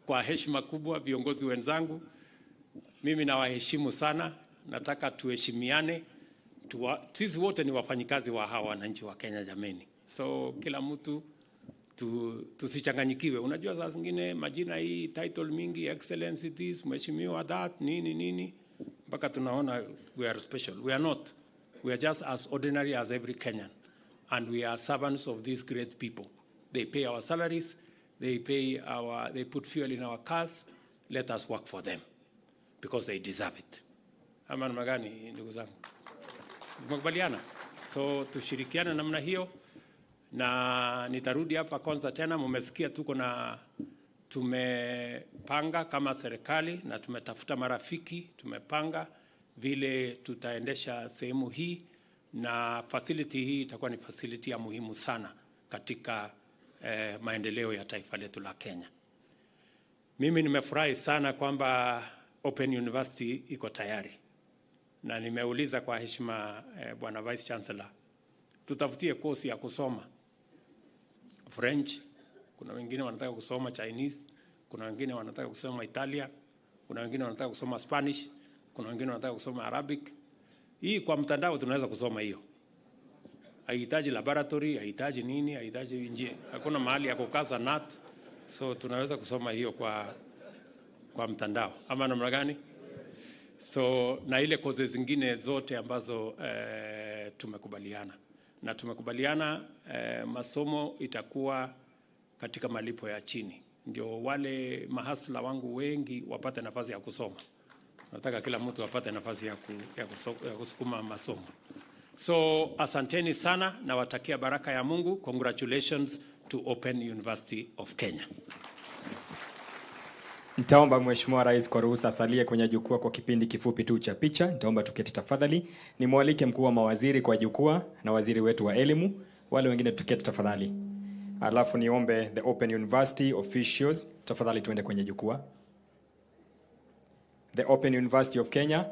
kwa heshima kubwa viongozi wenzangu, mimi nawaheshimu sana, nataka tuheshimiane. Sisi wote ni wafanyikazi wa hawa wananchi wa Kenya jameni. So kila mtu tusichanganyikiwe. Unajua saa zingine majina hii title mingi, excellency this, mheshimiwa that, nini mpaka tunaona we are special. We are not. We are just as ordinary as every Kenyan, and we are servants of these great people. They pay our salaries, they put fuel in our cars. Let us work for them because they deserve it. Ama namna gani ndugu zangu? Tumekubaliana? So tushirikiane namna hiyo, na nitarudi hapa Konza tena. Mmesikia tumepanga kama serikali na tumetafuta marafiki, tumepanga vile tutaendesha sehemu hii, na facility hii itakuwa ni facility ya muhimu sana katika maendeleo ya taifa letu la Kenya. Mimi nimefurahi sana kwamba Open University iko tayari, na nimeuliza kwa heshima Bwana Vice Chancellor, tutafutie course ya kusoma French, kuna wengine wanataka kusoma Chinese, kuna wengine wanataka kusoma Italia, kuna wengine wanataka kusoma Spanish, kuna wengine wanataka kusoma Arabic. Hii kwa mtandao tunaweza kusoma hiyo. Haihitaji laboratory, haihitaji nini, haihitaji nje. Hakuna mahali ya kukaza nut. So tunaweza kusoma hiyo kwa mtandao. Ama namna gani? So na ile courses zingine zote ambazo tumekubaliana. Na tumekubaliana masomo itakuwa katika malipo ya chini. Ndio wale mahasla wangu wengi wapate nafasi ya kusoma. Nataka kila mtu apate nafasi ya kusukuma masomo. So asanteni sana na watakia baraka ya Mungu. Congratulations to Open University of Kenya. Nitaomba Mheshimiwa Rais kwa ruhusa asalie kwenye jukwaa kwa kipindi kifupi tu cha picha. Nitaomba tuketi tafadhali. Nimwalike mkuu wa mawaziri kwa jukwaa na waziri wetu wa elimu. Wale wengine tuketi tafadhali. Alafu niombe the Open University officials tafadhali tuende kwenye jukwaa. The Open University of Kenya.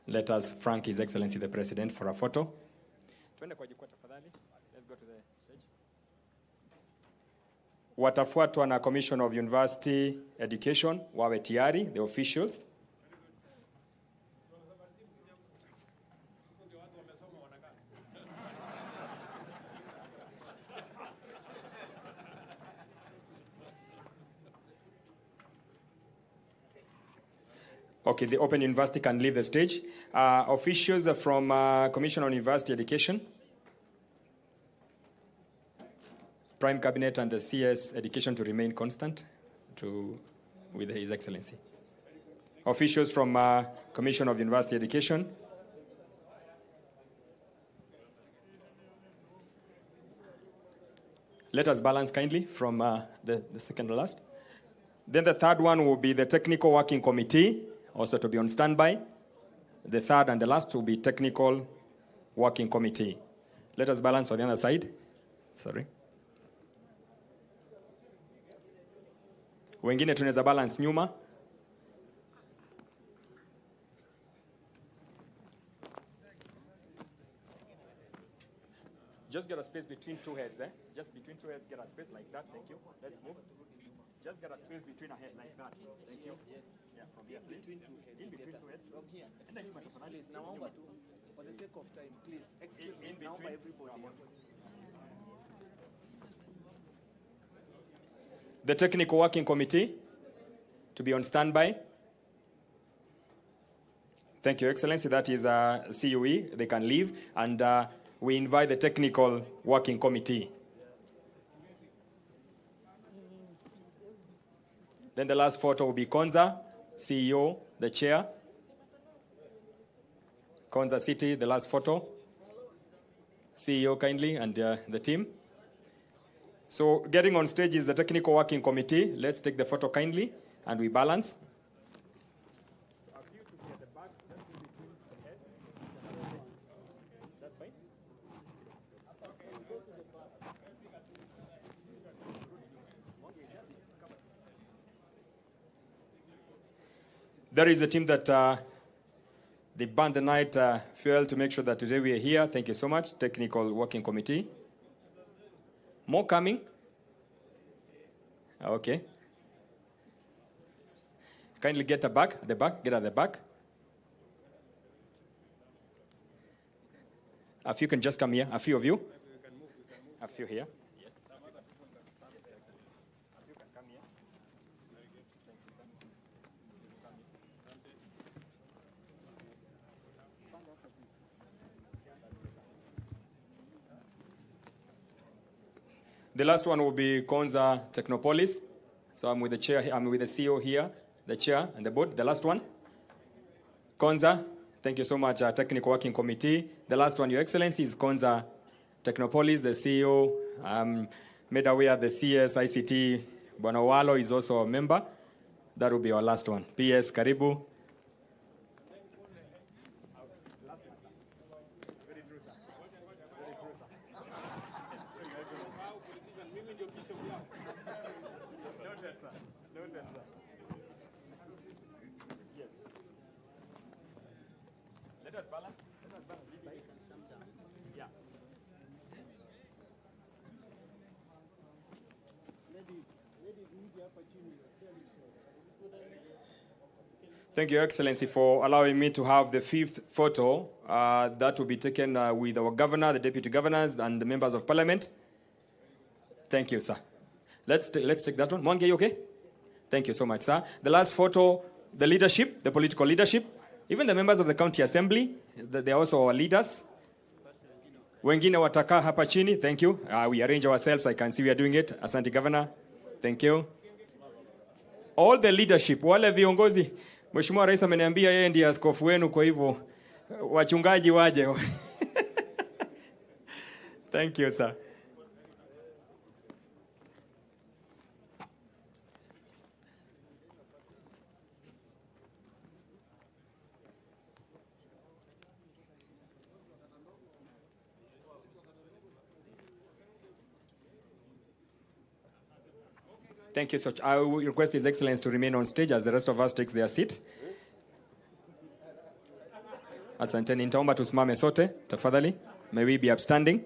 Let us thank His Excellency the President for a photo. Tuende kwa jukwaa tafadhali. Let's go to the stage. Watafuatwa na Commissioner of University Education, wawe tayari, the officials. Okay, the Open University can leave the stage. Officials from Commission on University Education, Prime Cabinet and the CS Education to remain constant with His Excellency. Officials from Commission of University Education. Let us balance kindly from the second to last. Then the third one will be the Technical Working Committee, also to be on standby. The third and the last will be Technical Working Committee. Let us balance on the other side. Sorry. Wengine tunaweza balance nyuma. Just get a space between two heads, eh? Just between two heads, get a space like that. Thank you. Let's move. Just get a space between a head like that. Thank you. Yeah, from here, please. In between two heads. From here. Please, now, for the sake of time, please, excuse me, now by everybody. The Technical Working Committee to be on standby. Thank you, Excellency. That is CUE. They can leave. And we invite the Technical Working Committee. Then the last photo will be Konza, CEO, the chair. Konza City, the last photo. CEO kindly and the team. So getting on stage is the Technical Working Committee. Let's take the photo kindly and we balance. There is a team that they burned the night fuel to make sure that today we are here. Thank you so much. Technical Working Committee. More coming? Okay. Kindly get at the back, get at the back. A few can just come here, a few of you. A few here. The last one will be Konza Technopolis. So I'm with the chair, I'm with the CEO here, the chair and the board. The last one, Konza. Thank you so much, Technical Working Committee. The last one, Your Excellency, is Konza Technopolis. The CEO, made aware the CS ICT, Bwana Walo is also a member. That will be our last one. PS, Karibu. Thank you, Excellency, for allowing me to have the fifth photo that will be taken with our governor, the deputy governors, and the members of parliament. Thank you, sir. Let's take that one. Mwangi, you okay? Thank you so much, sir. The last photo, the leadership, the political leadership, even the members of the county assembly, they're also our leaders. Wengine wataka hapa chini, thank you. We arrange ourselves, I can see we are doing it. Asante Governor, thank you. All the leadership, wale viongozi, Mheshimiwa Rais ameniambia yeye ndiye askofu wenu, kwa hivyo wachungaji waje. Thank you, sir. Thank you so much. I will request His Excellency to remain on stage as the rest of us take their seat. Asanteni, nitaomba tusimame sote, tafadhali. May we be upstanding.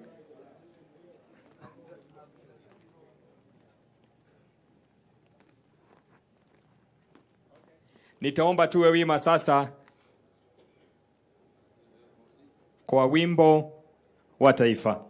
Nitaomba tuwe wima sasa kwa wimbo wa taifa.